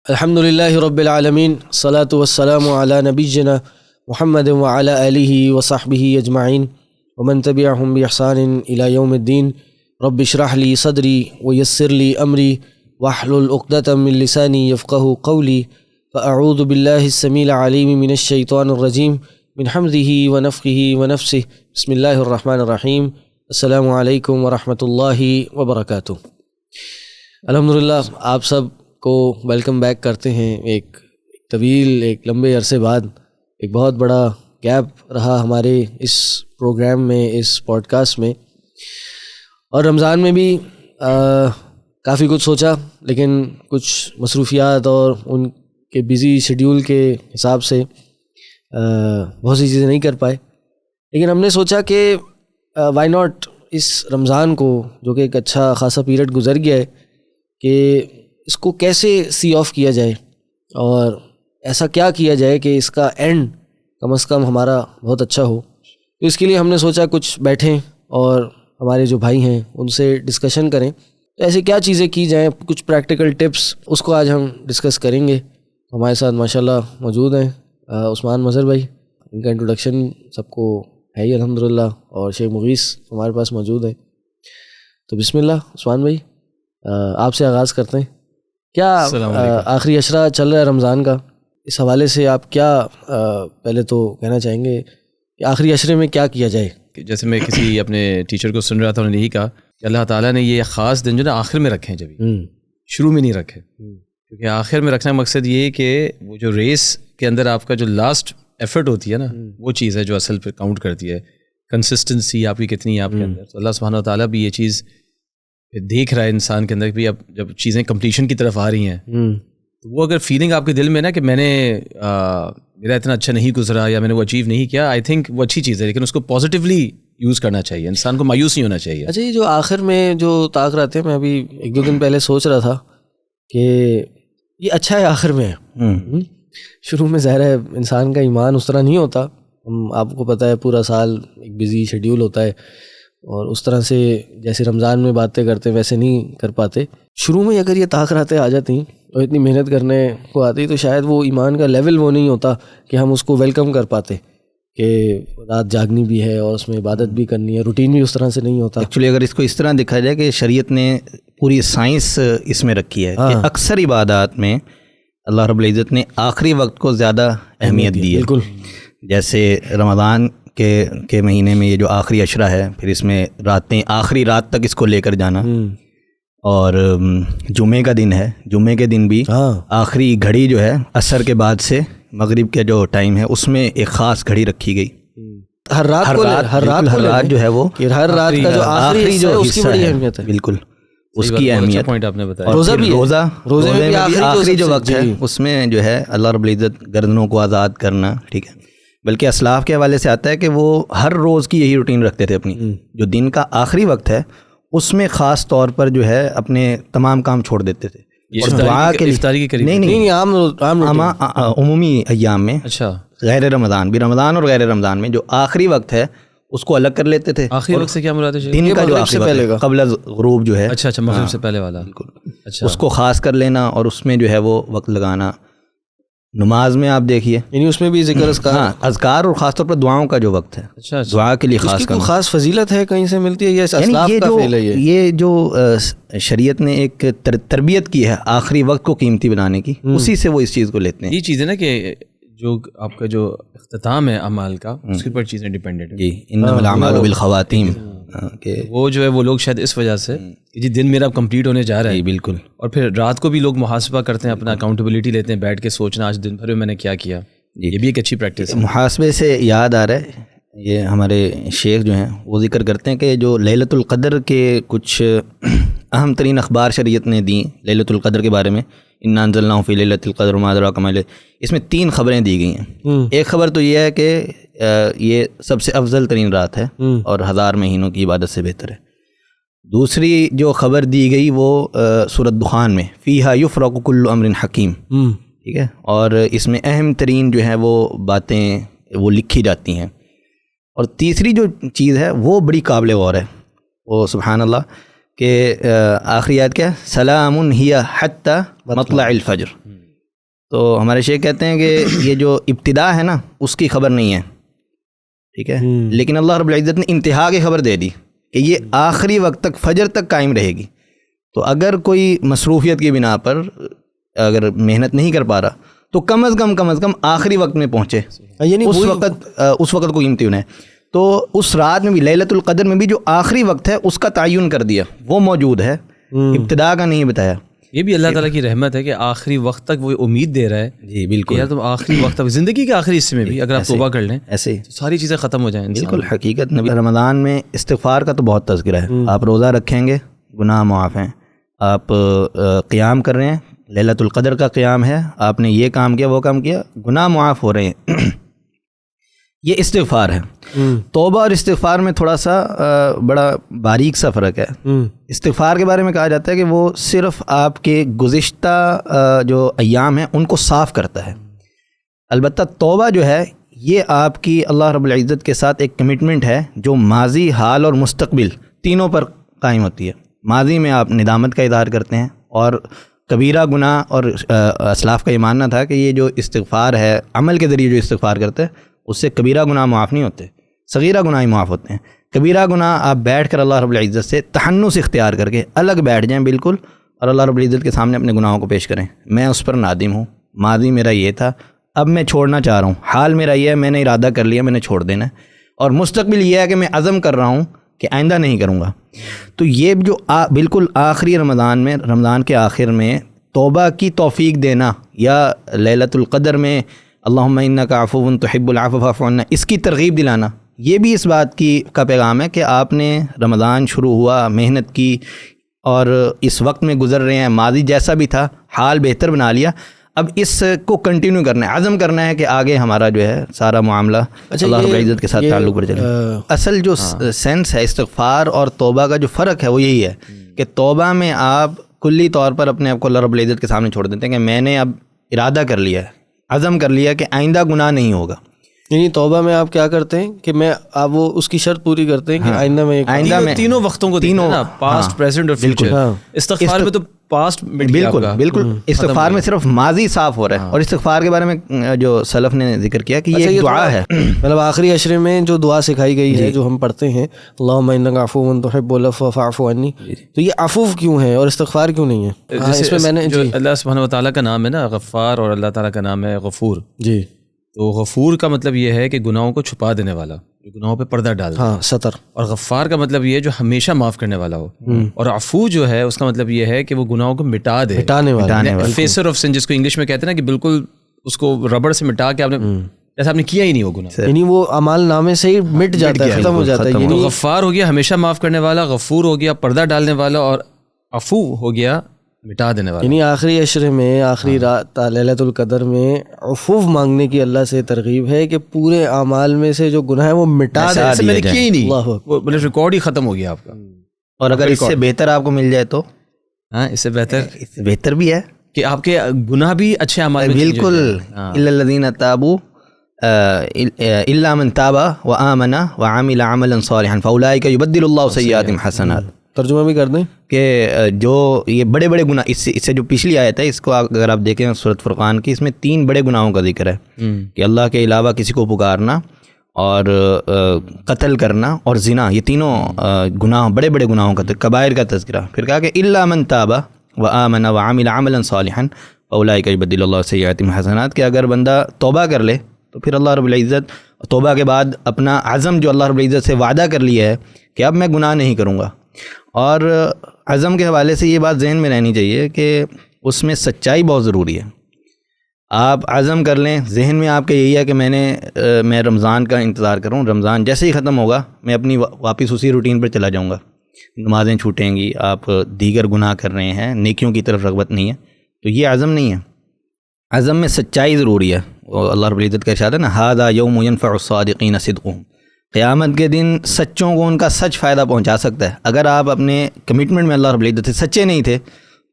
الحمد للہ رب العالمین الصلاۃ والسلام علی نبینا محمد وعلی آلہ وصحبہ اجمعین ومن تبعہم بإحسان الی یوم الدین رب اشرح لی صدری ویسر لی امری واحلل عقدۃ من لسانی یفقہوا قولی فاعوذ باللہ السمیع العلیم من الشیطان الرجیم من حمزہ ونفخہ ونفثہ بسم اللہ الرحمن الرحیم السلام علیکم ورحمۃ اللہ وبرکاتہ۔ الحمدللہ آپ سب کو ویلکم بیک کرتے ہیں۔ ایک طویل ایک لمبے عرصے بعد ایک بہت بڑا گیپ رہا ہمارے اس پروگرام میں، اس پوڈ کاسٹ میں، اور رمضان میں بھی کافی کچھ سوچا، لیکن کچھ مصروفیات اور ان کے بزی شیڈیول کے حساب سے بہت سی چیزیں نہیں کر پائے، لیکن ہم نے سوچا کہ وائی ناٹ اس رمضان کو، جو کہ ایک اچھا خاصا پیریڈ گزر گیا ہے، کہ اس کو کیسے سی آف کیا جائے اور ایسا کیا کیا جائے کہ اس کا اینڈ کم از کم ہمارا بہت اچھا ہو۔ تو اس کے لیے ہم نے سوچا کچھ بیٹھیں اور ہمارے جو بھائی ہیں ان سے ڈسکشن کریں، تو ایسے کیا چیزیں کی جائیں، کچھ پریکٹیکل ٹپس، اس کو آج ہم ڈسکس کریں گے۔ ہمارے ساتھ ماشاءاللہ موجود ہیں عثمان مظہر بھائی، ان کا انٹروڈکشن سب کو ہے ہی الحمدللہ، اور شیخ مغیث ہمارے پاس موجود ہے۔ تو بسم اللہ عثمان بھائی، آپ سے آغاز کرتے ہیں۔ کیا آخری عشرہ چل رہا ہے رمضان کا، اس حوالے سے آپ کیا پہلے تو کہنا چاہیں گے کہ آخری عشرے میں کیا کیا جائے؟ جیسے میں کسی اپنے ٹیچر کو سن رہا تھا، انہوں نے یہی کہا کہ اللہ تعالیٰ نے یہ خاص دن جو نا آخر میں رکھے ہیں، جب شروع میں نہیں رکھے، کیونکہ آخر میں رکھنے کا مقصد یہ ہے کہ وہ جو ریس کے اندر آپ کا جو لاسٹ ایفرٹ ہوتی ہے نا، وہ چیز ہے جو اصل پہ کاؤنٹ کرتی ہے، کنسسٹنسی آپ کی کتنی ہے آپ کے اندر۔ تو اللہ سبحانہ و تعالیٰ بھی یہ چیز دیکھ رہا ہے انسان کے اندر، کہ اب جب چیزیں کمپلیشن کی طرف آ رہی ہیں، تو وہ اگر فیلنگ آپ کے دل میں نا کہ میں نے میرا اتنا اچھا نہیں گزرا یا میں نے وہ اچیو نہیں کیا، آئی تھنک وہ اچھی چیز ہے، لیکن اس کو پازیٹیولی یوز کرنا چاہیے، انسان کو مایوس نہیں ہونا چاہیے۔ اچھا، یہ جو آخر میں جو طاق رہتے ہیں، میں ابھی ایک دو دن پہلے سوچ رہا تھا کہ یہ اچھا ہے آخر میں، شروع میں ظاہر ہے انسان کا ایمان اس طرح نہیں ہوتا، آپ کو پتہ ہے پورا سال ایک بزی شیڈیول ہوتا ہے، اور اس طرح سے جیسے رمضان میں باتیں کرتے ویسے نہیں کر پاتے۔ شروع میں اگر یہ طاق راتیں آ جاتی اور اتنی محنت کرنے کو آتی، تو شاید وہ ایمان کا لیول وہ نہیں ہوتا کہ ہم اس کو ویلکم کر پاتے، کہ رات جاگنی بھی ہے اور اس میں عبادت بھی کرنی ہے، روٹین بھی اس طرح سے نہیں ہوتا۔ ایکچولی اگر اس کو اس طرح دیکھا جائے کہ شریعت نے پوری سائنس اس میں رکی ہے کہ اکثر عبادات میں اللہ رب العزت نے آخری وقت کو زیادہ اہمیت دی ہے۔ بالکل، جیسے رمضان کے مہینے میں یہ جو آخری عشرہ ہے، پھر اس میں راتیں آخری رات تک اس کو لے کر جانا، اور جمعے کا دن ہے، جمعے کے دن بھی آخری گھڑی جو ہے عصر کے بعد سے مغرب کے جو ٹائم ہے اس میں ایک خاص گھڑی رکھی گئی۔ ہر رات جو ہے وہ ہر رات کا جو آخری جو اس کی بڑی اہمیت ہے، بالکل اس کی اہمیت پوائنٹ آپ نے بتایا۔ روزے میں آخری جو وقت ہے اس میں جو ہے اللہ رب العزت گردنوں کو آزاد کرنا، ٹھیک ہے، بلکہ اسلاف کے حوالے سے آتا ہے کہ وہ ہر روز کی یہی روٹین رکھتے تھے اپنی، جو دن کا آخری وقت ہے اس میں خاص طور پر جو ہے اپنے تمام کام چھوڑ دیتے تھے، اور دعا کے لیے نہیں عمومی ایام میں، اچھا غیر رمضان بھی، رمضان اور غیر رمضان میں جو آخری وقت ہے اس کو الگ کر لیتے تھے۔ آخری وقت سے کیا مراد ہے؟ دن کا جو آخری وقت قبل غروب جو ہے، اچھا اچھا، مغرب سے پہلے والا، بالکل اس کو خاص کر لینا اور اس میں جو ہے وہ وقت لگانا۔ نماز میں آپ دیکھیے، یعنی اس میں بھی ذکر اذکار اور خاص طور پر دعاؤں کا جو وقت ہے، دعا کے لیے خاص کرنا، خاص فضیلت ہے، کہیں سے ملتی ہے یہ جو شریعت نے ایک تربیت کی ہے آخری وقت کو قیمتی بنانے کی، اسی سے وہ اس چیز کو لیتے ہیں۔ یہ چیز ہے نا کہ جو آپ کا جو اختتام ہے اعمال کا، اس کے اوپر چیزیں ڈیپینڈنٹ ہیں۔ جی، انما الاعمال بالخواتیم، کہ وہ جو ہے وہ لوگ شاید اس وجہ سے کہ جی دن میرا اب کمپلیٹ ہونے جا رہا ہے، بالکل، اور پھر رات کو بھی لوگ محاسبہ کرتے ہیں، اپنا اکاؤنٹیبلٹی لیتے ہیں، بیٹھ کے سوچنا آج دن بھر میں نے کیا کیا، یہ بھی ایک اچھی پریکٹس ہے۔ محاسبے سے یاد آ رہا ہے، یہ ہمارے شیخ جو ہیں وہ ذکر کرتے ہیں کہ جو لیلۃ القدر کے کچھ اہم ترین اخبار شریعت نے دیں لیلۃ القدر کے بارے میں، انا انزلناہ فی لیلۃ القدر وما ادراک ما لیلۃ، اس میں 3 خبریں دی گئی ہیں۔ ایک خبر تو یہ ہے کہ یہ سب سے افضل ترین رات ہے اور 1000 مہینوں کی عبادت سے بہتر ہے۔ دوسری جو خبر دی گئی وہ سورۃ دخان میں، فیہا یفرق کل امر حکیم، ٹھیک ہے، اور اس میں اہم ترین جو ہے وہ باتیں وہ لکھی جاتی ہیں۔ اور تیسری جو چیز ہے وہ بڑی قابل غور ہے، وہ سبحان اللہ کہ آخری آیت کیا ہے، سلام ہی حتی مطلع الفجر، تو ہمارے شیخ کہتے ہیں کہ یہ جو ابتدا ہے نا اس کی خبر نہیں ہے، ٹھیک ہے، لیکن اللہ رب العزت نے انتہا کی خبر دے دی کہ یہ آخری وقت تک، فجر تک قائم رہے گی. تو اگر کوئی مصروفیت کی بنا پر اگر محنت نہیں کر پا رہا تو کم از کم آخری وقت میں پہنچے، یعنی اس وقت کوئی امتحان ہے. تو اس رات میں بھی، لیلۃ القدر میں بھی جو آخری وقت ہے اس کا تعین کر دیا، وہ موجود ہے، ابتدا کا نہیں بتایا. یہ بھی اللہ تعالیٰ کی رحمت ہے کہ آخری وقت تک وہ امید دے رہا ہے. جی بالکل، یار تم آخری وقت تک، زندگی کے آخری حصے میں بھی اگر آپ توبہ کر لیں ایسے تو ساری چیزیں ختم ہو جائیں. بالکل حقیقت نبی رمضان میں استغفار کا تو بہت تذکرہ ہے. آپ روزہ رکھیں گے گناہ معاف ہیں، آپ قیام کر رہے ہیں، لیلۃ القدر کا قیام ہے، آپ نے یہ کام کیا وہ کام کیا، گناہ معاف ہو رہے ہیں. یہ استغفار ہے. توبہ اور استغفار میں تھوڑا سا بڑا باریک سا فرق ہے. استغفار کے بارے میں کہا جاتا ہے کہ وہ صرف آپ کے گزشتہ جو ایام ہیں ان کو صاف کرتا ہے. البتہ توبہ جو ہے یہ آپ کی اللہ رب العزت کے ساتھ ایک کمٹمنٹ ہے جو ماضی، حال اور مستقبل تینوں پر قائم ہوتی ہے. ماضی میں آپ ندامت کا اظہار کرتے ہیں، اور کبیرہ گناہ، اور اسلاف کا یہ ماننا تھا کہ یہ جو استغفار ہے، عمل کے ذریعے جو استغفار کرتے ہیں اس سے کبیرہ گناہ معاف نہیں ہوتے، صغیرہ گناہ ہی معاف ہوتے ہیں. کبیرہ گناہ آپ بیٹھ کر اللہ رب العزت سے تحنس اختیار کر کے الگ بیٹھ جائیں بالکل، اور اللہ رب العزت کے سامنے اپنے گناہوں کو پیش کریں. میں اس پر نادم ہوں، ماضی میرا یہ تھا، اب میں چھوڑنا چاہ رہا ہوں. حال میرا یہ ہے، میں نے ارادہ کر لیا، میں نے چھوڑ دینا ہے. اور مستقبل یہ ہے کہ میں عزم کر رہا ہوں کہ آئندہ نہیں کروں گا. تو یہ جو بالکل آخری رمضان میں، رمضان کے آخر میں توبہ کی توفیق دینا، یا لیلۃ القدر میں اللہم انک عفو تحب العفو فاعف عنا، اس کی ترغیب دلانا، یہ بھی اس بات کا پیغام ہے کہ آپ نے رمضان شروع ہوا، محنت کی، اور اس وقت میں گزر رہے ہیں، ماضی جیسا بھی تھا حال بہتر بنا لیا، اب اس کو کنٹینیو کرنا ہے، عزم کرنا ہے کہ آگے ہمارا جو ہے سارا معاملہ اللہ رب العزت کے ساتھ تعلق پر چلے. اصل جو سینس ہے استغفار اور توبہ کا جو فرق ہے وہ یہی ہے کہ توبہ میں آپ کلی طور پر اپنے آپ کو اللہ رب العزت کے سامنے چھوڑ دیتے ہیں کہ میں نے اب ارادہ کر لیا ہے، عزم کر لیا کہ آئندہ گناہ نہیں ہوگا. یعنی توبہ میں آپ کیا کرتے ہیں کہ میں آپ وہ اس کی شرط پوری کرتے ہیں کہ آئندہ میں تینوں وقتوں کو تینوں، پاسٹ، پریزنٹ اور فیوچر. استغفار میں تو پاسٹ بالکل استغفار میں صرف ماضی صاف ہو رہا ہے. اور استغفار کے بارے میں جو سلف نے ذکر کیا کہ یہ دعا ہے، مطلب آخری عشرے میں جو دعا سکھائی گئی ہے جو ہم پڑھتے ہیں، اللہم انک عفو تحب العفو فاعف عنی، تو یہ عفو کیوں ہے اور استغفار کیوں نہیں ہے؟ اس میں نے جو اللہ سبحانہ وتعالیٰ کا نام ہے نا غفار، اور اللہ تعالیٰ کا نام ہے غفور. جی، تو غفور کا مطلب یہ ہے کہ گناہوں کو چھپا دینے والا، جو گناہوں پہ پردہ ڈال دے، ستر. اور غفار کا مطلب یہ ہے جو ہمیشہ معاف کرنے والا ہو. اور عفو جو ہے اس کا مطلب یہ ہے کہ وہ گناہوں کو مٹا دے، مٹانے والا، فیسر آف سن جس کو انگلش میں کہتے ہیں نا، کہ بالکل اس کو ربڑ سے مٹا کے آپ نے جیسا آپ نے کیا ہی نہیں وہ گناہ، یعنی وہ اعمال نامے سے ہی مٹ جاتا ہے، ختم ہو جاتا ہے. یعنی غفار ہو گیا ہمیشہ معاف کرنے والا، غفور ہو گیا پردہ ڈالنے والا، اور عفو ہو گیا مٹا دینے والا. یعنی آخری عشرے میں، آخری رات لیلۃ القدر میں عفو مانگنے کی اللہ سے ترغیب ہے کہ پورے اعمال میں سے جو گناہ ہے وہ مٹا دے. میں نے کیا ہی نہیں، وہ ریکارڈ ہی ختم ہو گیا آپ کا. اور اگر اس سے بہتر آپ کو مل جائے تو اس سے بہتر بھی ہے کہ آپ کے گناہ بھی اچھے اعمال میں بالکل. الا الذین تابوا الا من تاب وآمن وعمل عملا صالحا فاولئک یبدل اللہ سیئاتہم حسنات. ترجمہ بھی کر دیں کہ جو یہ بڑے بڑے گناہ، اس سے جو پچھلی آیت ہے اس کو اگر آپ دیکھیں سورۃ فرقان کی، اس میں 3 بڑے گناہوں کا ذکر ہے کہ اللہ کے علاوہ کسی کو پکارنا، اور قتل کرنا، اور زنا. یہ تینوں گناہ، بڑے بڑے گناہوں کا کبائر کا تذکرہ. پھر کہا کہ الا من تاب وآمن وعمل عملا صالحا فاولئک یبدل اللہ سیئاتہم حسنات، کہ اگر بندہ توبہ کر لے تو پھر اللہ رب العزت توبہ کے بعد اپنا عزم جو اللہ رب العزت سے وعدہ کر لیا ہے کہ اب میں گناہ نہیں کروں گا. اور عزم کے حوالے سے یہ بات ذہن میں رہنی چاہیے کہ اس میں سچائی بہت ضروری ہے. آپ عزم کر لیں، ذہن میں آپ کا یہی ہے کہ میں رمضان کا انتظار کروں، رمضان جیسے ہی ختم ہوگا میں اپنی واپس اسی روٹین پر چلا جاؤں گا، نمازیں چھوٹیں گی، آپ دیگر گناہ کر رہے ہیں، نیکیوں کی طرف رغبت نہیں ہے، تو یہ عزم نہیں ہے. عزم میں سچائی ضروری ہے. اللہ رب العزت کا ارشاد ہے نا، ھذا یوم ینفع الصادقین صدقہم، قیامت کے دن سچوں کو ان کا سچ فائدہ پہنچا سکتا ہے. اگر آپ اپنے کمٹمنٹ میں اللہ رب العزت سے سچے نہیں تھے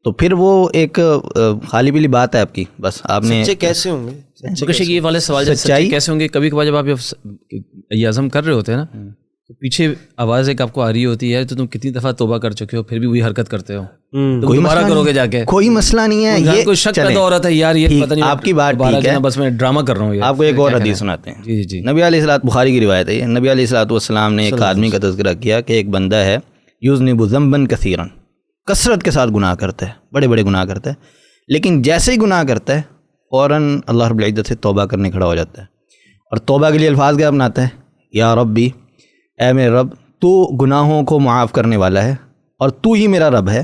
تو پھر وہ ایک خالی پیلی بات ہے آپ کی. بس آپ نے سچے کیسے ہوں گے؟ یہ والے سوال سچائی کیسے ہوں گے؟ کبھی کبھار جب آپ یہ عزم کر رہے ہوتے ہیں نا تو پیچھے آواز ایک آپ کو آ رہی ہوتی ہے تو تم کتنی دفعہ توبہ کر چکے ہو پھر بھی وہی حرکت کرتے ہو, تم دوبارہ کرو گے جا کے, کوئی مسئلہ نہیں ہے. یہ کوئی شک پیدا ہو رہا تھا یار یہ پتہ نہیں آپ کی بات ٹھیک ہے, بس میں ڈرامہ کر رہا ہوں. آپ کو ایک اور حدیث سناتے ہیں. جی جی. نبی علیہ الصلوۃ بخاری کی روایت ہے یہ. نبی علیہ الصلوۃ والسلام نے ایک آدمی کا تذکرہ کیا کہ ایک بندہ ہے یذنب ذنبا کثیرا, کثرت کے ساتھ گناہ کرتا ہے, بڑے بڑے گناہ کرتا ہے, لیکن جیسے ہی گناہ کرتا ہے فوراً اللہ رب العزت سے توبہ کرنے کھڑا ہو جاتا ہے. اور توبہ کے لیے الفاظ کیا اپناتا ہے؟ یا ربی, اے میرے رب تو گناہوں کو معاف کرنے والا ہے اور تو ہی میرا رب ہے,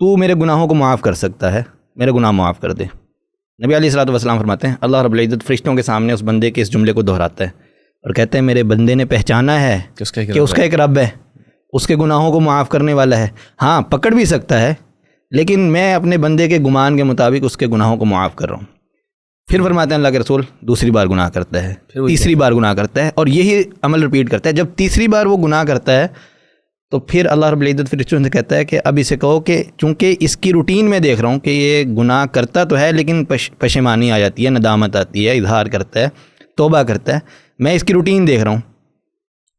تو میرے گناہوں کو معاف کر سکتا ہے, میرے گناہ معاف کر دے. نبی علیہ الصلوۃ والسلام فرماتے ہیں اللہ رب العزت فرشتوں کے سامنے اس بندے کے اس جملے کو دہراتا ہے اور کہتے ہیں میرے بندے نے پہچانا ہے کہ اس کا ایک رب ہے, اس کے گناہوں کو معاف کرنے والا ہے. ہاں پکڑ بھی سکتا ہے لیکن میں اپنے بندے کے گمان کے مطابق اس کے گناہوں کو معاف کر رہا ہوں. پھر فرماتے ہیں اللہ کے رسول دوسری بار گناہ کرتا ہے, تیسری بار گناہ کرتا ہے, اور یہی عمل رپیٹ کرتا ہے. جب تیسری بار وہ گناہ کرتا ہے تو پھر اللہ رب العزت فرشتوں سے کہتا ہے کہ اب اسے کہو کہ چونکہ اس کی روٹین میں دیکھ رہا ہوں کہ یہ گناہ کرتا تو ہے لیکن پشیمانی آ جاتی ہے, ندامت آتی ہے, اظہار کرتا ہے, توبہ کرتا ہے, میں اس کی روٹین دیکھ رہا ہوں,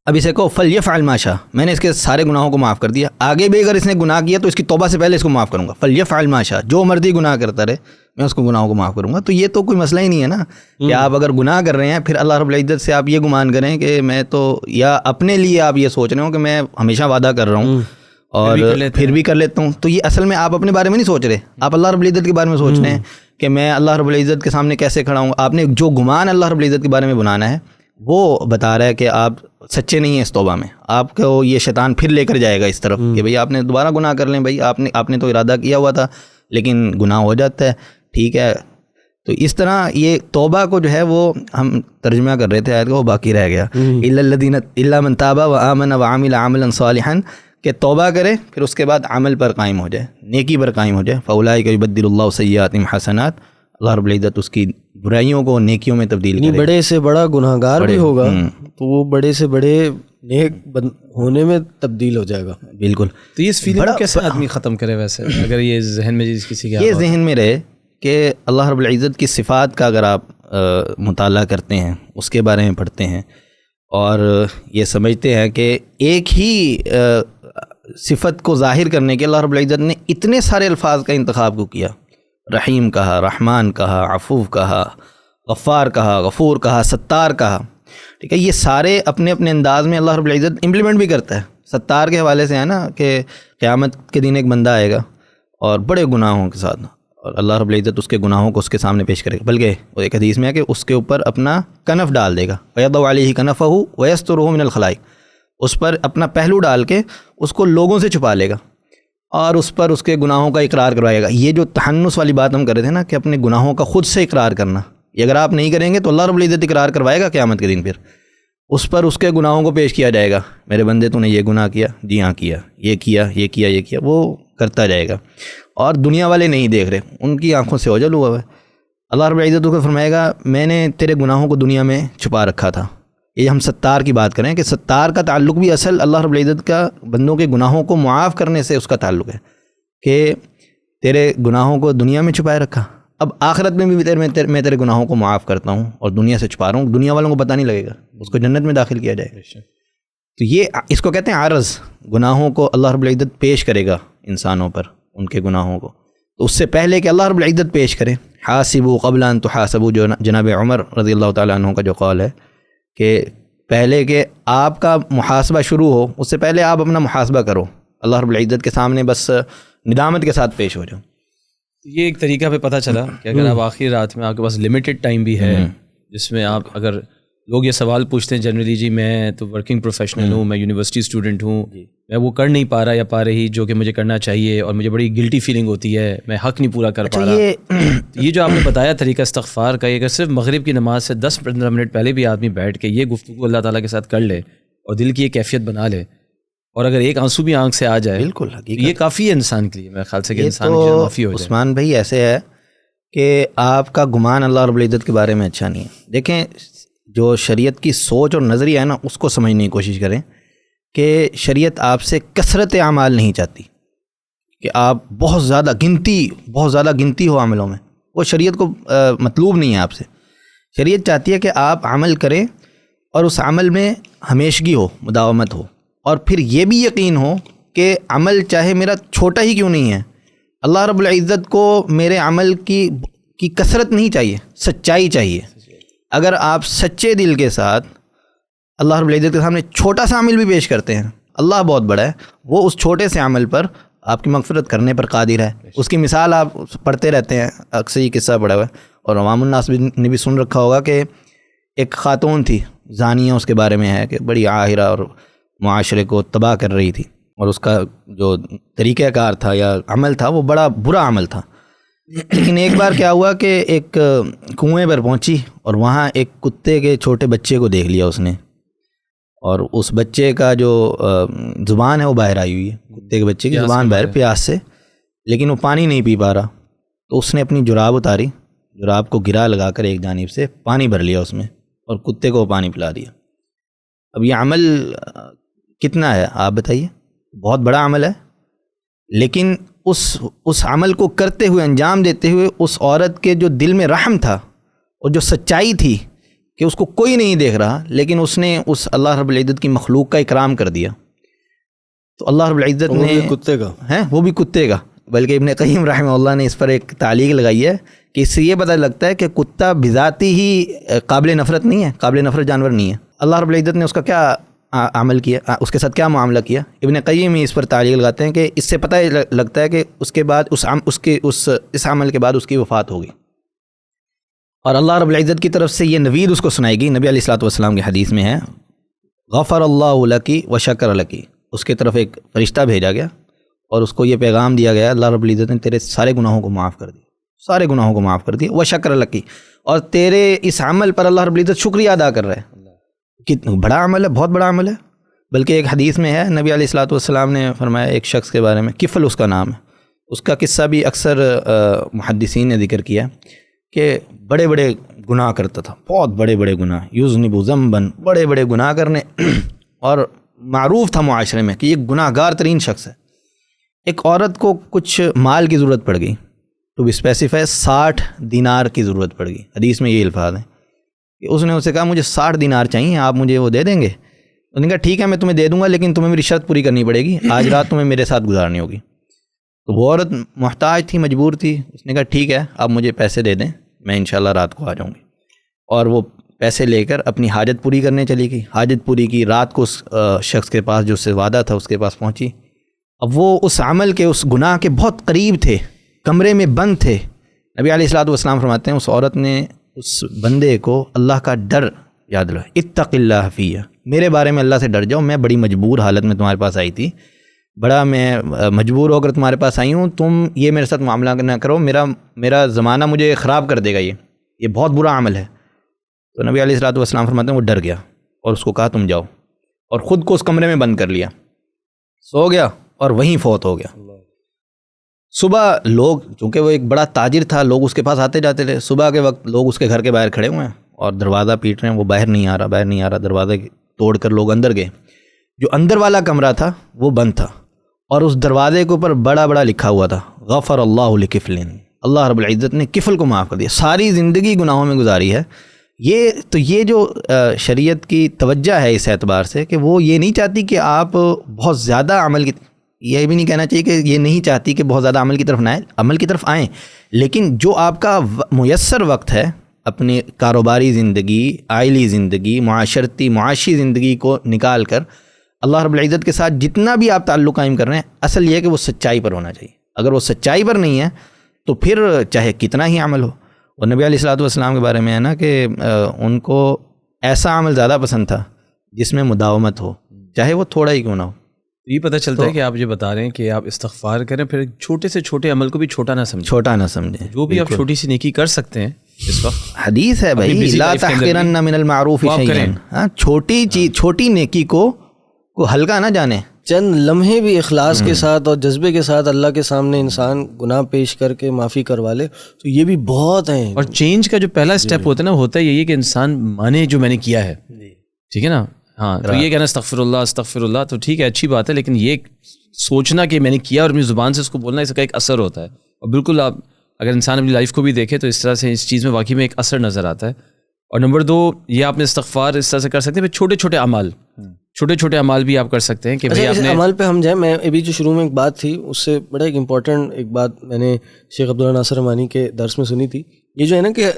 اب اسے کہو فلیفعل ما شاء, میں نے اس کے سارے گناہوں کو معاف کر دیا, آگے بھی اگر اس نے گناہ کیا تو اس کی توبہ سے پہلے اس کو معاف کروں گا. فلیفعل ما شاء, جو مرضی گناہ کرتا رہے میں اس کو گناہوں کو معاف کروں گا. تو یہ تو کوئی مسئلہ ہی نہیں ہے نا کہ آپ اگر گناہ کر رہے ہیں پھر اللہ رب العزت سے آپ یہ گمان کریں کہ میں تو, یا اپنے لیے آپ یہ سوچ رہے ہوں کہ میں ہمیشہ وعدہ کر رہا ہوں اور پھر بھی کر لیتا ہوں. تو یہ اصل میں آپ اپنے بارے میں نہیں سوچ رہے, آپ اللہ رب العزت کے بارے میں سوچ رہے ہیں کہ میں اللہ رب العزت کے سامنے کیسے کھڑا ہوں. آپ نے جو گمان اللہ رب العزت کے بارے میں بنانا ہے وہ بتا رہا ہے کہ آپ سچے نہیں ہیں اس توبہ میں. آپ کو یہ شیطان پھر لے کر جائے گا اس طرف کہ بھئی آپ نے دوبارہ گناہ کر لیں, بھئی آپ نے تو ارادہ کیا ہوا تھا لیکن گناہ ہو جاتا ہے, ٹھیک ہے. تو اس طرح یہ توبہ کو جو ہے وہ ہم ترجمہ کر رہے تھے آیت کا, وہ باقی رہ گیا الا من تاب وآمن وعمل عملا صالحا, کہ توبہ کرے پھر اس کے بعد عمل پر قائم ہو جائے, نیکی پر قائم ہو جائے. فاولئک یبدل اللہ سیئاتہم حسنات, اللہ رب العزت اس کی برائیوں کو نیکیوں میں تبدیل کرے. بڑے سے بڑا گناہ گار بھی ہوگا تو وہ بڑے سے بڑے نیک ہونے میں تبدیل ہو جائے گا. بالکل. تو یہ اس فیلنگ کو کیسے آدمی ختم کرے ویسے, اگر یہ ذہن میں کسی کے یہ ذہن میں رہے کہ اللہ رب العزت کی صفات کا اگر آپ مطالعہ کرتے ہیں, اس کے بارے میں پڑھتے ہیں اور یہ سمجھتے ہیں کہ ایک ہی صفت کو ظاہر کرنے کے اللہ رب العزت نے اتنے سارے الفاظ کا انتخاب کو کیا, رحیم کہا, رحمان کہا, عفو کہا, غفار کہا, غفور کہا, ستار کہا, ٹھیک ہے. یہ سارے اپنے اپنے انداز میں اللہ رب العزت امپلیمنٹ بھی کرتا ہے. ستار کے حوالے سے ہے نا کہ قیامت کے دن ایک بندہ آئے گا اور بڑے گناہوں کے ساتھ, اور اللہ رب العزت اس کے گناہوں کو اس کے سامنے پیش کرے گا, بلکہ وہ ایک حدیث میں ہے کہ اس کے اوپر اپنا کنف ڈال دے گا, وَيَضَعُ عَلَيْهِ كَنَفَهُ وَيَسْتُرُهُ مِنَ الْخَلَائِقِ, اس پر اپنا پہلو ڈال کے اس کو لوگوں سے چھپا لے گا اور اس پر اس کے گناہوں کا اقرار کروائے گا. یہ جو تحنس والی بات ہم کر رہے تھے نا کہ اپنے گناہوں کا خود سے اقرار کرنا, یہ اگر آپ نہیں کریں گے تو اللہ رب العزت اقرار کروائے گا قیامت کے دن. پھر اس پر اس کے گناہوں کو پیش کیا جائے گا, میرے بندے تو نے یہ گناہ کیا, جی ہاں کیا, یہ کیا, یہ کیا, یہ کیا, وہ کرتا جائے گا. اور دنیا والے نہیں دیکھ رہے, ان کی آنکھوں سے اوجھل ہوا ہے. اللہ رب العزت کو فرمائے گا میں نے تیرے گناہوں کو دنیا میں چھپا رکھا تھا. یہ ہم ستار کی بات کریں کہ ستار کا تعلق بھی اصل اللہ رب العزت کا بندوں کے گناہوں کو معاف کرنے سے اس کا تعلق ہے کہ تیرے گناہوں کو دنیا میں چھپائے رکھا, اب آخرت میں بھی میں تیرے گناہوں کو معاف کرتا ہوں اور دنیا سے چھپا رہا ہوں, دنیا والوں کو پتہ نہیں لگے گا, اس کو جنت میں داخل کیا جائے گا. تو یہ اس کو کہتے ہیں عرض, گناہوں کو اللہ رب العزت پیش کرے گا انسانوں پر, ان کے گناہوں کو. تو اس سے پہلے کہ اللہ رب العزت پیش کرے, حاسبوا قبل ان تحاسبوا, جو جناب عمر رضی اللہ تعالیٰ عنہ کا جو قول ہے کہ پہلے کہ آپ کا محاسبہ شروع ہو اس سے پہلے آپ اپنا محاسبہ کرو, اللہ رب العزت کے سامنے بس ندامت کے ساتھ پیش ہو جاؤ. یہ ایک طریقہ پہ پتہ چلا کہ اگر آپ آخری رات میں آپ کے پاس لمیٹڈ ٹائم بھی ہے جس میں آپ, اگر لوگ یہ سوال پوچھتے ہیں جنرلی جی میں تو ورکنگ پروفیشنل ہوں, میں یونیورسٹی اسٹوڈنٹ ہوں, میں وہ کر نہیں پا رہا یا پا رہی جو کہ مجھے کرنا چاہیے, اور مجھے بڑی گلٹی فیلنگ ہوتی ہے, میں حق نہیں پورا کر پا رہا. یہ جو آپ نے بتایا طریقہ استغفار کا, یہ اگر صرف مغرب کی نماز سے 10-15 منٹ پہلے بھی آدمی بیٹھ کے یہ گفتگو اللہ تعالیٰ کے ساتھ کر لے اور دل کی ایک کیفیت بنا لے, اور اگر ایک آنسو بھی آنکھ سے آ جائے, بالکل یہ کافی ہے انسان کے لیے. میرے خیال سے کہ انسان کی معافی ہو جائے. عثمان بھائی ایسے ہے کہ آپ کا گمان اللہ رب العزت کے بارے میں اچھا نہیں ہے. دیکھیں جو شریعت کی سوچ اور نظریہ ہے نا اس کو سمجھنے کی کوشش کریں کہ شریعت آپ سے کثرت اعمال نہیں چاہتی کہ آپ بہت زیادہ گنتی ہو عملوں میں, وہ شریعت کو مطلوب نہیں ہے آپ سے. شریعت چاہتی ہے کہ آپ عمل کریں اور اس عمل میں ہمیشگی ہو، مداومت ہو، اور پھر یہ بھی یقین ہو کہ عمل چاہے میرا چھوٹا ہی کیوں نہیں ہے، اللہ رب العزت کو میرے عمل کی کثرت نہیں چاہیے، سچائی چاہیے۔ اگر آپ سچے دل کے ساتھ اللہ رب العزت کے سامنے چھوٹا سا عمل بھی پیش کرتے ہیں، اللہ بہت بڑا ہے، وہ اس چھوٹے سے عمل پر آپ کی مغفرت کرنے پر قادر ہے۔ اس کی مثال آپ پڑھتے رہتے ہیں، اکثر یہ قصہ پڑھا ہوا ہے، اور عوام الناس نے بھی سن رکھا ہوگا کہ ایک خاتون تھی زانیہ، اس کے بارے میں ہے کہ بڑی عاہرہ اور معاشرے کو تباہ کر رہی تھی، اور اس کا جو طریقہ کار تھا یا عمل تھا وہ بڑا برا عمل تھا۔ لیکن ایک بار کیا ہوا کہ ایک کنویں پر پہنچی اور وہاں ایک کتے کے چھوٹے بچے کو دیکھ لیا اس نے، اور اس بچے کا جو زبان ہے وہ باہر آئی ہوئی ہے، کتے کے بچے کی زبان باہر پیاس سے، لیکن وہ پانی نہیں پی پا رہا، تو اس نے اپنی جراب اتاری، جراب کو گرا لگا کر ایک جانب سے پانی بھر لیا اس میں، اور کتے کو پانی پلا دیا۔ اب یہ عمل کتنا ہے آپ بتائیے؟ بہت بڑا عمل ہے، لیکن اس عمل کو کرتے ہوئے، انجام دیتے ہوئے اس عورت کے جو دل میں رحم تھا اور جو سچائی تھی کہ اس کو کوئی نہیں دیکھ رہا، لیکن اس نے اس اللہ رب العزت کی مخلوق کا اکرام کر دیا، تو اللہ رب العزت نے کتے کا ہے، وہ بھی کتے کا، بلکہ ابن قیم رحمہ اللہ نے اس پر ایک تعلیق لگائی ہے کہ اس سے یہ پتہ لگتا ہے کہ کتا بذاتی ہی قابل نفرت نہیں ہے، قابل نفرت جانور نہیں ہے۔ اللہ رب العزت نے اس کا کیا عمل کیا، اس کے ساتھ کیا معاملہ کیا، ابن قیم اس پر تعلیق لگاتے ہیں کہ اس سے پتہ لگتا ہے کہ اس کے بعد اس عمل کے بعد اس کی وفات ہوگی، اور اللہ رب العزت کی طرف سے یہ نوید اس کو سنائے گی۔ نبی علیہ الصلوۃ والسلام کی حدیث میں ہے، غفر اللہ لکی و شکر لکی، اس کے طرف ایک فرشتہ بھیجا گیا اور اس کو یہ پیغام دیا گیا، اللہ رب العزت نے تیرے سارے گناہوں کو معاف کر دیا، سارے گناہوں کو معاف کر دیا، و شکر لکی، اور تیرے اس عمل پر اللہ رب العزت شکریہ ادا کر رہا ہے۔ بڑا عمل ہے، بہت بڑا عمل ہے۔ بلکہ ایک حدیث میں ہے، نبی علیہ الصلوۃ والسلام نے فرمایا ایک شخص کے بارے میں، کفل اس کا نام ہے، اس کا قصہ بھی اکثر محدثین نے ذکر کیا کہ بڑے بڑے گناہ کرتا تھا، بہت بڑے بڑے گناہ، یذنب ذنبا، بڑے بڑے گناہ کرنے، اور معروف تھا معاشرے میں کہ یہ گناہ گار ترین شخص ہے۔ ایک عورت کو کچھ مال کی ضرورت پڑ گئی، ٹو بی اسپیسیفائی 60 دینار کی ضرورت پڑ گئی، حدیث میں یہ الفاظ ہیں کہ اس نے اسے کہا مجھے 60 دینار چاہیے، آپ مجھے وہ دے دیں گے؟ انہوں نے کہا ٹھیک ہے میں تمہیں دے دوں گا، لیکن تمہیں میری شرط پوری کرنی پڑے گی، آج رات تمہیں میرے ساتھ گزارنی ہوگی۔ تو وہ عورت محتاج تھی، مجبور تھی، اس نے کہا ٹھیک ہے آپ مجھے پیسے دے دیں، میں انشاءاللہ رات کو آ جاؤں گی، اور وہ پیسے لے کر اپنی حاجت پوری کرنے چلی گئی، حاجت پوری کی، رات کو اس شخص کے پاس جو اس سے وعدہ تھا اس کے پاس پہنچی۔ اب وہ اس عمل کے، اس گناہ کے بہت قریب تھے، کمرے میں بند تھے۔ نبی علیہ الصلوۃ والسلام فرماتے ہیں اس عورت نے اس بندے کو اللہ کا ڈر یاد دلایا، اتق اللہ فیہ، میرے بارے میں اللہ سے ڈر جاؤ، میں بڑی مجبور حالت میں تمہارے پاس آئی تھی، بڑا میں مجبور ہو کر تمہارے پاس آئی ہوں، تم یہ میرے ساتھ معاملہ نہ کرو، میرا زمانہ مجھے خراب کر دے گا، یہ بہت برا عمل ہے۔ تو نبی علیہ الصلوۃ والسلام فرماتے ہیں وہ ڈر گیا اور اس کو کہا تم جاؤ، اور خود کو اس کمرے میں بند کر لیا، سو گیا اور وہیں فوت ہو گیا۔ صبح لوگ، چونکہ وہ ایک بڑا تاجر تھا، لوگ اس کے پاس آتے جاتے تھے، صبح کے وقت لوگ اس کے گھر کے باہر کھڑے ہوئے ہیں اور دروازہ پیٹ رہے ہیں، وہ باہر نہیں آ رہا، دروازہ توڑ کر لوگ اندر گئے، جو اندر والا کمرہ تھا وہ بند تھا، اور اس دروازے کے اوپر بڑا بڑا لکھا ہوا تھا غفر اللہ لکفل، اللہ رب العزت نے کفل کو معاف کر دیا، ساری زندگی گناہوں میں گزاری ہے۔ یہ جو شریعت کی توجہ ہے اس اعتبار سے کہ وہ یہ نہیں چاہتی کہ آپ بہت زیادہ عمل کی، یہ بھی نہیں کہنا چاہیے کہ یہ نہیں چاہتی کہ بہت زیادہ عمل کی طرف نہ آئیں، عمل کی طرف آئیں، لیکن جو آپ کا میسر وقت ہے اپنی کاروباری زندگی، عائلی زندگی، معاشی زندگی کو نکال کر اللہ رب العزت کے ساتھ جتنا بھی آپ تعلق قائم کر رہے ہیں، اصل یہ ہے کہ وہ سچائی پر ہونا چاہیے۔ اگر وہ سچائی پر نہیں ہے تو پھر چاہے کتنا ہی عمل ہو۔ اور نبی علیہ الصلوۃ والسلام کے بارے میں ہے نا کہ ان کو ایسا عمل زیادہ پسند تھا جس میں مداومت ہو، چاہے وہ تھوڑا ہی کیوں نہ ہو۔ یہ پتہ چلتا ہے کہ آپ جو بتا رہے ہیں کہ آپ استغفار کریں، پھر چھوٹے سے چھوٹے عمل کو بھی چھوٹا نہ سمجھیں، جو بھی آپ چھوٹی سی نیکی کر سکتے ہیں اس وقت، حدیث ہے بھائی لا تحقرن من المعروف شیئا، چھوٹی چیز، چھوٹی نیکی کو ہلکا نہ جانے۔ چند لمحے بھی اخلاص کے ساتھ اور جذبے کے ساتھ اللہ کے سامنے انسان گناہ پیش کر کے معافی کروا لے تو یہ بھی بہت ہیں۔ اور چینج کا جو پہلا سٹیپ ہوتا ہے نا، ہوتا ہے یہی کہ انسان مانے جو میں نے کیا ہے، ٹھیک ہے نا، ہاں، تو یہ کہنا استغفر اللہ تو ٹھیک ہے، اچھی بات ہے، لیکن یہ سوچنا کہ میں نے کیا اور اپنی زبان سے اس کو بولنا، اس کا ایک اثر ہوتا ہے۔ اور بالکل آپ اگر انسان اپنی لائف کو بھی دیکھے تو اس طرح سے اس چیز میں واقعی میں ایک اثر نظر آتا ہے اور نمبر 2 یہ آپ نے استغفار اس طرح سے کر سکتے ہیں. چھوٹے چھوٹے اعمال بھی آپ کر سکتے ہیں کہ بھائی آپ نے عمل پہ ہم جائیں. میں ابھی جو شروع میں ایک بات تھی اس سے بڑا ایک امپورٹنٹ ایک بات میں نے شیخ عبداللہ ناصر رحمانی کے درس میں سنی تھی. یہ جو ہے نا کہ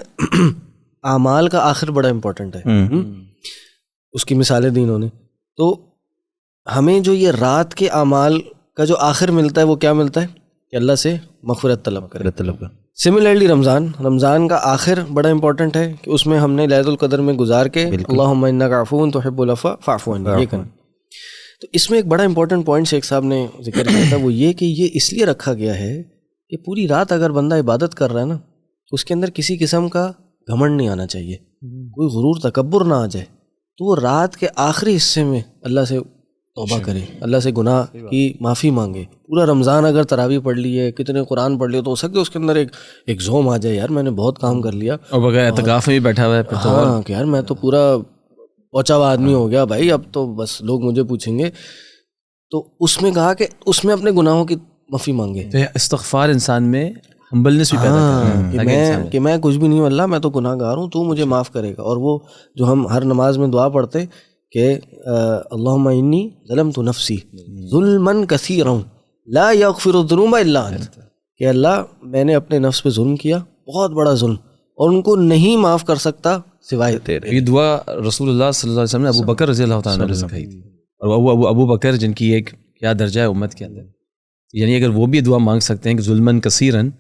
اعمال کا آخر بڑا امپورٹنٹ ہے, اس کی مثالیں دی انہوں نے. تو ہمیں جو یہ رات کے اعمال کا جو آخر ملتا ہے وہ کیا ملتا ہے کہ اللہ سے مغفرت طلب کرے. سملرلی رمضان کا آخر بڑا امپورٹنٹ ہے کہ اس میں ہم نے لیلۃ القدر میں گزار کے اللہم انک عفو تحب العفو فاعف عنی یہ کرنا. تو اس میں ایک بڑا امپورٹنٹ پوائنٹ شیخ صاحب نے ذکر کیا تھا, وہ یہ کہ یہ اس لیے رکھا گیا ہے کہ پوری رات اگر بندہ عبادت کر رہا ہے نا تو اس کے اندر کسی قسم کا گھمنڈ نہیں آنا چاہیے, کوئی غرور تکبر نہ آ جائے. تو وہ رات کے آخری حصے میں اللہ سے توبہ کرے, اللہ سے گناہ کی معافی مانگے. پورا رمضان اگر تراویح پڑھ لی ہے, کتنے قرآن پڑھ لیے, تو ہو سکتا ہے اس کے اندر ایک زوم آ جائے, یار میں نے بہت کام کر لیا اور بغیر اعتکاف میں بھی بیٹھا ہوا ہے. ہاں کہ یار میں تو پورا پہنچا ہوا آدمی ہو گیا بھائی, اب تو بس لوگ مجھے پوچھیں گے. تو اس میں کہا کہ اس میں اپنے گناہوں کی معافی مانگے. تو استغفار انسان میں ہمبلنس بھی پیدا کرتا ہے کہ میں کچھ بھی نہیں ہوں اللہ, میں تو گناہ گار ہوں, تو مجھے معاف کرے گا. اور وہ جو ہم ہر نماز میں دعا پڑھتے کہ اللہم انی ظلمت نفسی ظلما کثیرا لا یغفر الذنوب الا انت, کہ اللہ میں نے اپنے نفس پہ ظلم کیا, بہت بڑا ظلم, اور ان کو نہیں معاف کر سکتا سوائے تیرے. یہ دعا رسول اللہ صلی اللہ علیہ وسلم نے ابو بکر رضی اللہ تعالیٰ عنہ نے سکھائی تھی. اور ابو بکر جن کی ایک کیا درجہ ہے امت کے اندر, یعنی اگر وہ بھی دعا مانگ سکتے ہیں کہ ظلمن کثیرن,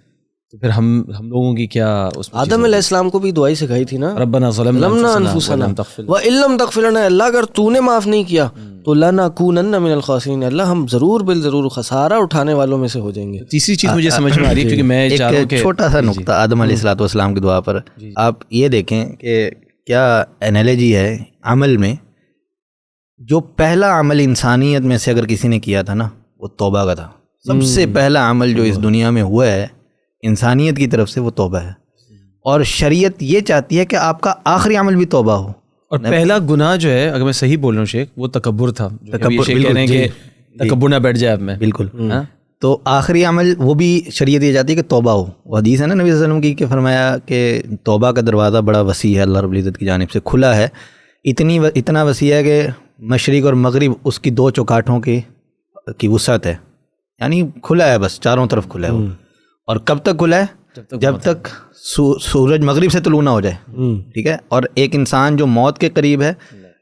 تو پھر ہم لوگوں کی کیا. آدم علیہ السلام کو بھی دعائی سکھائی تھی نا, ربنا ظلمنا انفسنا وَإِن لَّمْ تَغْفِرْ لَنَا, اللہ اگر تو نے معاف نہیں کیا تو لَنَكُونَنَّ مِنَ الْخَاسِرِينَ, اللہ ہم ضرور بالضرور خسارہ اٹھانے والوں میں سے ہو جائیں گے. تیسری چیز مجھے سمجھ میں آ رہی ہے, کیونکہ میں چاہوں کہ چھوٹا سا نقطہ آدم علیہ الصلوۃ والسلام کی دعا پر آپ یہ دیکھیں کہ کیا انالوجی ہے عمل میں. جو پہلا عمل انسانیت میں سے اگر کسی نے کیا تھا نا وہ توبہ کا تھا. سب سے پہلا عمل جو اس دنیا میں ہوا ہے انسانیت کی طرف سے وہ توبہ ہے. اور شریعت یہ چاہتی ہے کہ آپ کا آخری عمل بھی توبہ ہو. اور پہلا گناہ جو ہے, اگر میں صحیح بول رہا ہوں شیخ, وہ تکبر تھا. تکبر نہ بیٹھ جائے اب میں. بالکل. تو آخری عمل وہ بھی شریعت یہ چاہتی ہے کہ توبہ ہو. وہ حدیث ہے نا نبی صلی اللہ علیہ وسلم کی, کہ فرمایا کہ توبہ کا دروازہ بڑا وسیع ہے, اللہ رب العزت کی جانب سے کھلا ہے. اتنا وسیع ہے کہ مشرق اور مغرب اس کی 2 چوکاٹھوں کی وسعت ہے, یعنی کھلا ہے, بس چاروں طرف کھلا ہے وہ. اور کب تک کھلا ہے؟ جب تک سورج مغرب سے طلوع نہ ہو جائے. ٹھیک ہے. اور ایک انسان جو موت کے قریب ہے,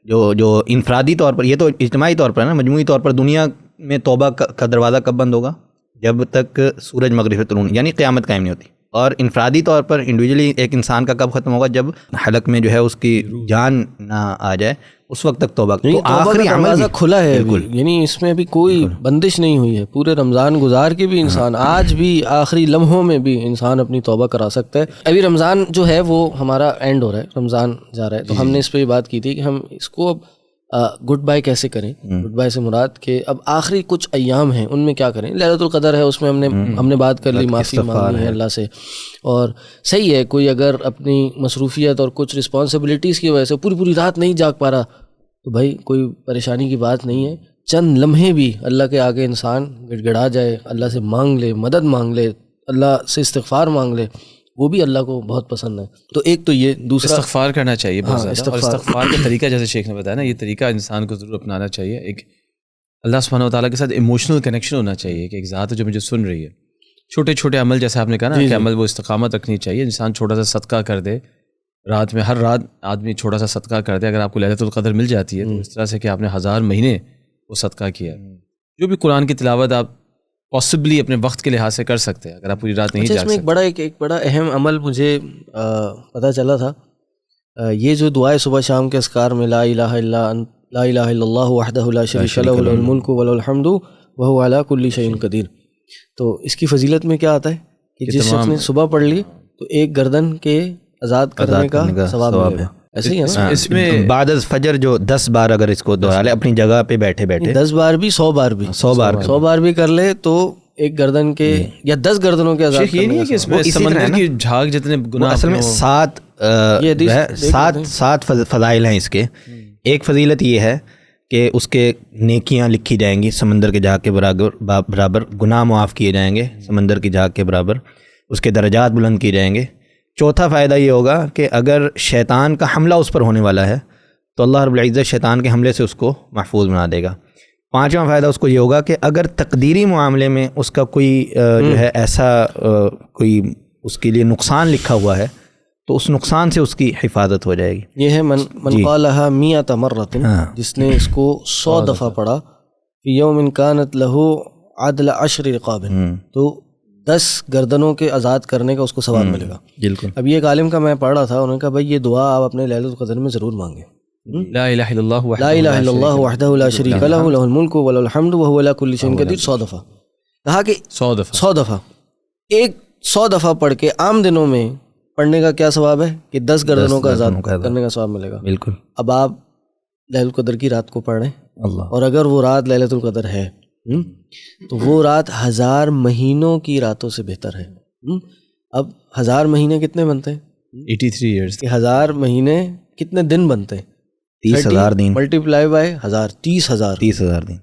جو انفرادی طور پر, یہ تو اجتماعی طور پر ہے نا, مجموعی طور پر دنیا میں توبہ کا دروازہ کب بند ہوگا؟ جب تک سورج مغرب سے طلوع, یعنی قیامت قائم نہیں ہوتی. اور انفرادی طور پر انڈیویجلی ایک انسان کا کب ختم ہوگا؟ جب حلق میں جو ہے اس کی جان نہ آ جائے, اس وقت تک توبہ. تو آخری عمل کھلا ہے, یعنی اس میں بھی کوئی بندش نہیں ہوئی ہے. پورے رمضان گزار کے بھی انسان آج بھی آخری لمحوں میں بھی انسان اپنی توبہ کرا سکتا ہے. ابھی رمضان جو ہے وہ ہمارا اینڈ ہو رہا ہے, رمضان جا رہا ہے, تو ہم نے اس پہ بات کی تھی کہ ہم اس کو اب گڈ بائی کیسے کریں. گڈ بائی سے مراد کہ اب آخری کچھ ایام ہیں ان میں کیا کریں. لیلۃ القدر ہے, اس میں ہم نے بات کر لی, معافی مانگنی ہے اللہ سے. اور صحیح ہے, کوئی اگر اپنی مصروفیت اور کچھ رسپانسبلٹیز کی وجہ سے پوری رات نہیں جاگ پا رہا تو بھائی کوئی پریشانی کی بات نہیں ہے. چند لمحے بھی اللہ کے آگے انسان گڑ گڑا جائے, اللہ سے مانگ لے, مدد مانگ لے, اللہ سے استغفار مانگ لے, وہ بھی اللہ کو بہت پسند ہے. تو ایک تو یہ, دوسرا استغفار کرنا چاہیے بہت زیادہ. اور استغفار کا طریقہ جیسے شیخ نے بتایا نا, یہ طریقہ انسان کو ضرور اپنانا چاہیے. ایک اللہ سبحانہ و تعالیٰ کے ساتھ ایموشنل کنیکشن ہونا چاہیے کہ ایک ذات ہے جو مجھے سن رہی ہے. چھوٹے عمل جیسے آپ نے کہا نا کہ عمل وہ استقامت رکھنی چاہیے. انسان چھوٹا سا صدقہ کر دے رات میں, ہر رات آدمی چھوٹا سا صدقہ کر دے. اگر آپ کو لیلۃ القدر مل جاتی ہے تو اس طرح سے کہ آپ نے 1000 مہینے وہ صدقہ کیا. جو بھی قرآن کی تلاوت آپ پاسبلی اپنے وقت کے لحاظ سے کر سکتے ہیں اگر آپ پوری رات نہیں جاگ سکتے. ایک بڑا اہم عمل مجھے پتہ چلا تھا, یہ جو دعائیں صبح شام کے اذکار میں لا الہ الا اللہ وحدہ لا شریک لہ لہ الملک ولہ الحمد وہو علی کل شیء قدیر. تو اس کی فضیلت میں کیا آتا ہے کہ جس شخص نے صبح پڑھ لی تو ایک گردن کے آزاد کرنے کا ثواب ملے گا. ایسے ہی ہے اس میں بعد از فجر جو 10 بار اگر اس کو دہرا لے اپنی جگہ پہ بیٹھے 10 بار بھی 100 بار بھی کر لے تو ایک گردن کے یا 10 گردنوں کے آزاد. یہ نہیں ہے کہ اس میں سمندر کی جھاگ جتنے گناہ, اصل میں 7 فضائل ہیں اس کے. ایک فضیلت یہ ہے کہ اس کے نیکیاں لکھی جائیں گی سمندر کے جھاگ کے برابر, گناہ معاف کیے جائیں گے سمندر کی جھاگ کے برابر, اس کے درجات بلند کیے جائیں گے. چوتھا فائدہ یہ ہوگا کہ اگر شیطان کا حملہ اس پر ہونے والا ہے تو اللہ رب العزت شیطان کے حملے سے اس کو محفوظ بنا دے گا۔ پانچواں فائدہ اس کو یہ ہوگا کہ اگر تقدیری معاملے میں اس کا کوئی جو ہے ایسا کوئی اس کے لیے نقصان لکھا ہوا ہے تو اس نقصان سے اس کی حفاظت ہو جائے گی۔ یہ ہے من قالها 100 مرۃ، جس نے اس کو 100 دفعہ پڑھا، فی یوم کانت لہ عدل 10 رقاب، تو 10 گردنوں کے آزاد کرنے کا اس کو ثواب ملے گا۔ بالکل۔ اب یہ ایک عالم کا میں پڑھ رہا تھا، انہوں نے کہا بھائی یہ دعا آپ اپنے لیلۃ القدر میں ضرور مانگیں۔ لا الہ الا اللہ لا الہ الا اللہ وحدہ لا شریک لہ لہ الملک ولہ الحمد وہو علی کل شیء قدیر، 100 دفعہ کہا کہ 100 دفعہ ایک 100 دفعہ پڑھ کے عام دنوں میں پڑھنے کا کیا ثواب ہے کہ 10 گردنوں کا آزاد کرنے کا ثواب ملے گا۔ بالکل۔ اب آپ لیلۃ القدر کی رات کو پڑھ رہے ہیں، اللہ، اور اگر وہ رات لیلۃ القدر ہے تو وہ رات 1000 مہینوں کی راتوں سے بہتر ہے۔ اب 1000 مہینے کتنے بنتے ہیں؟ 83 ایئرس۔ کہ 1000 مہینے کتنے دن بنتے ہیں؟ 30,000 دن ملٹیپلائی بائی 1000، 30,000 دن،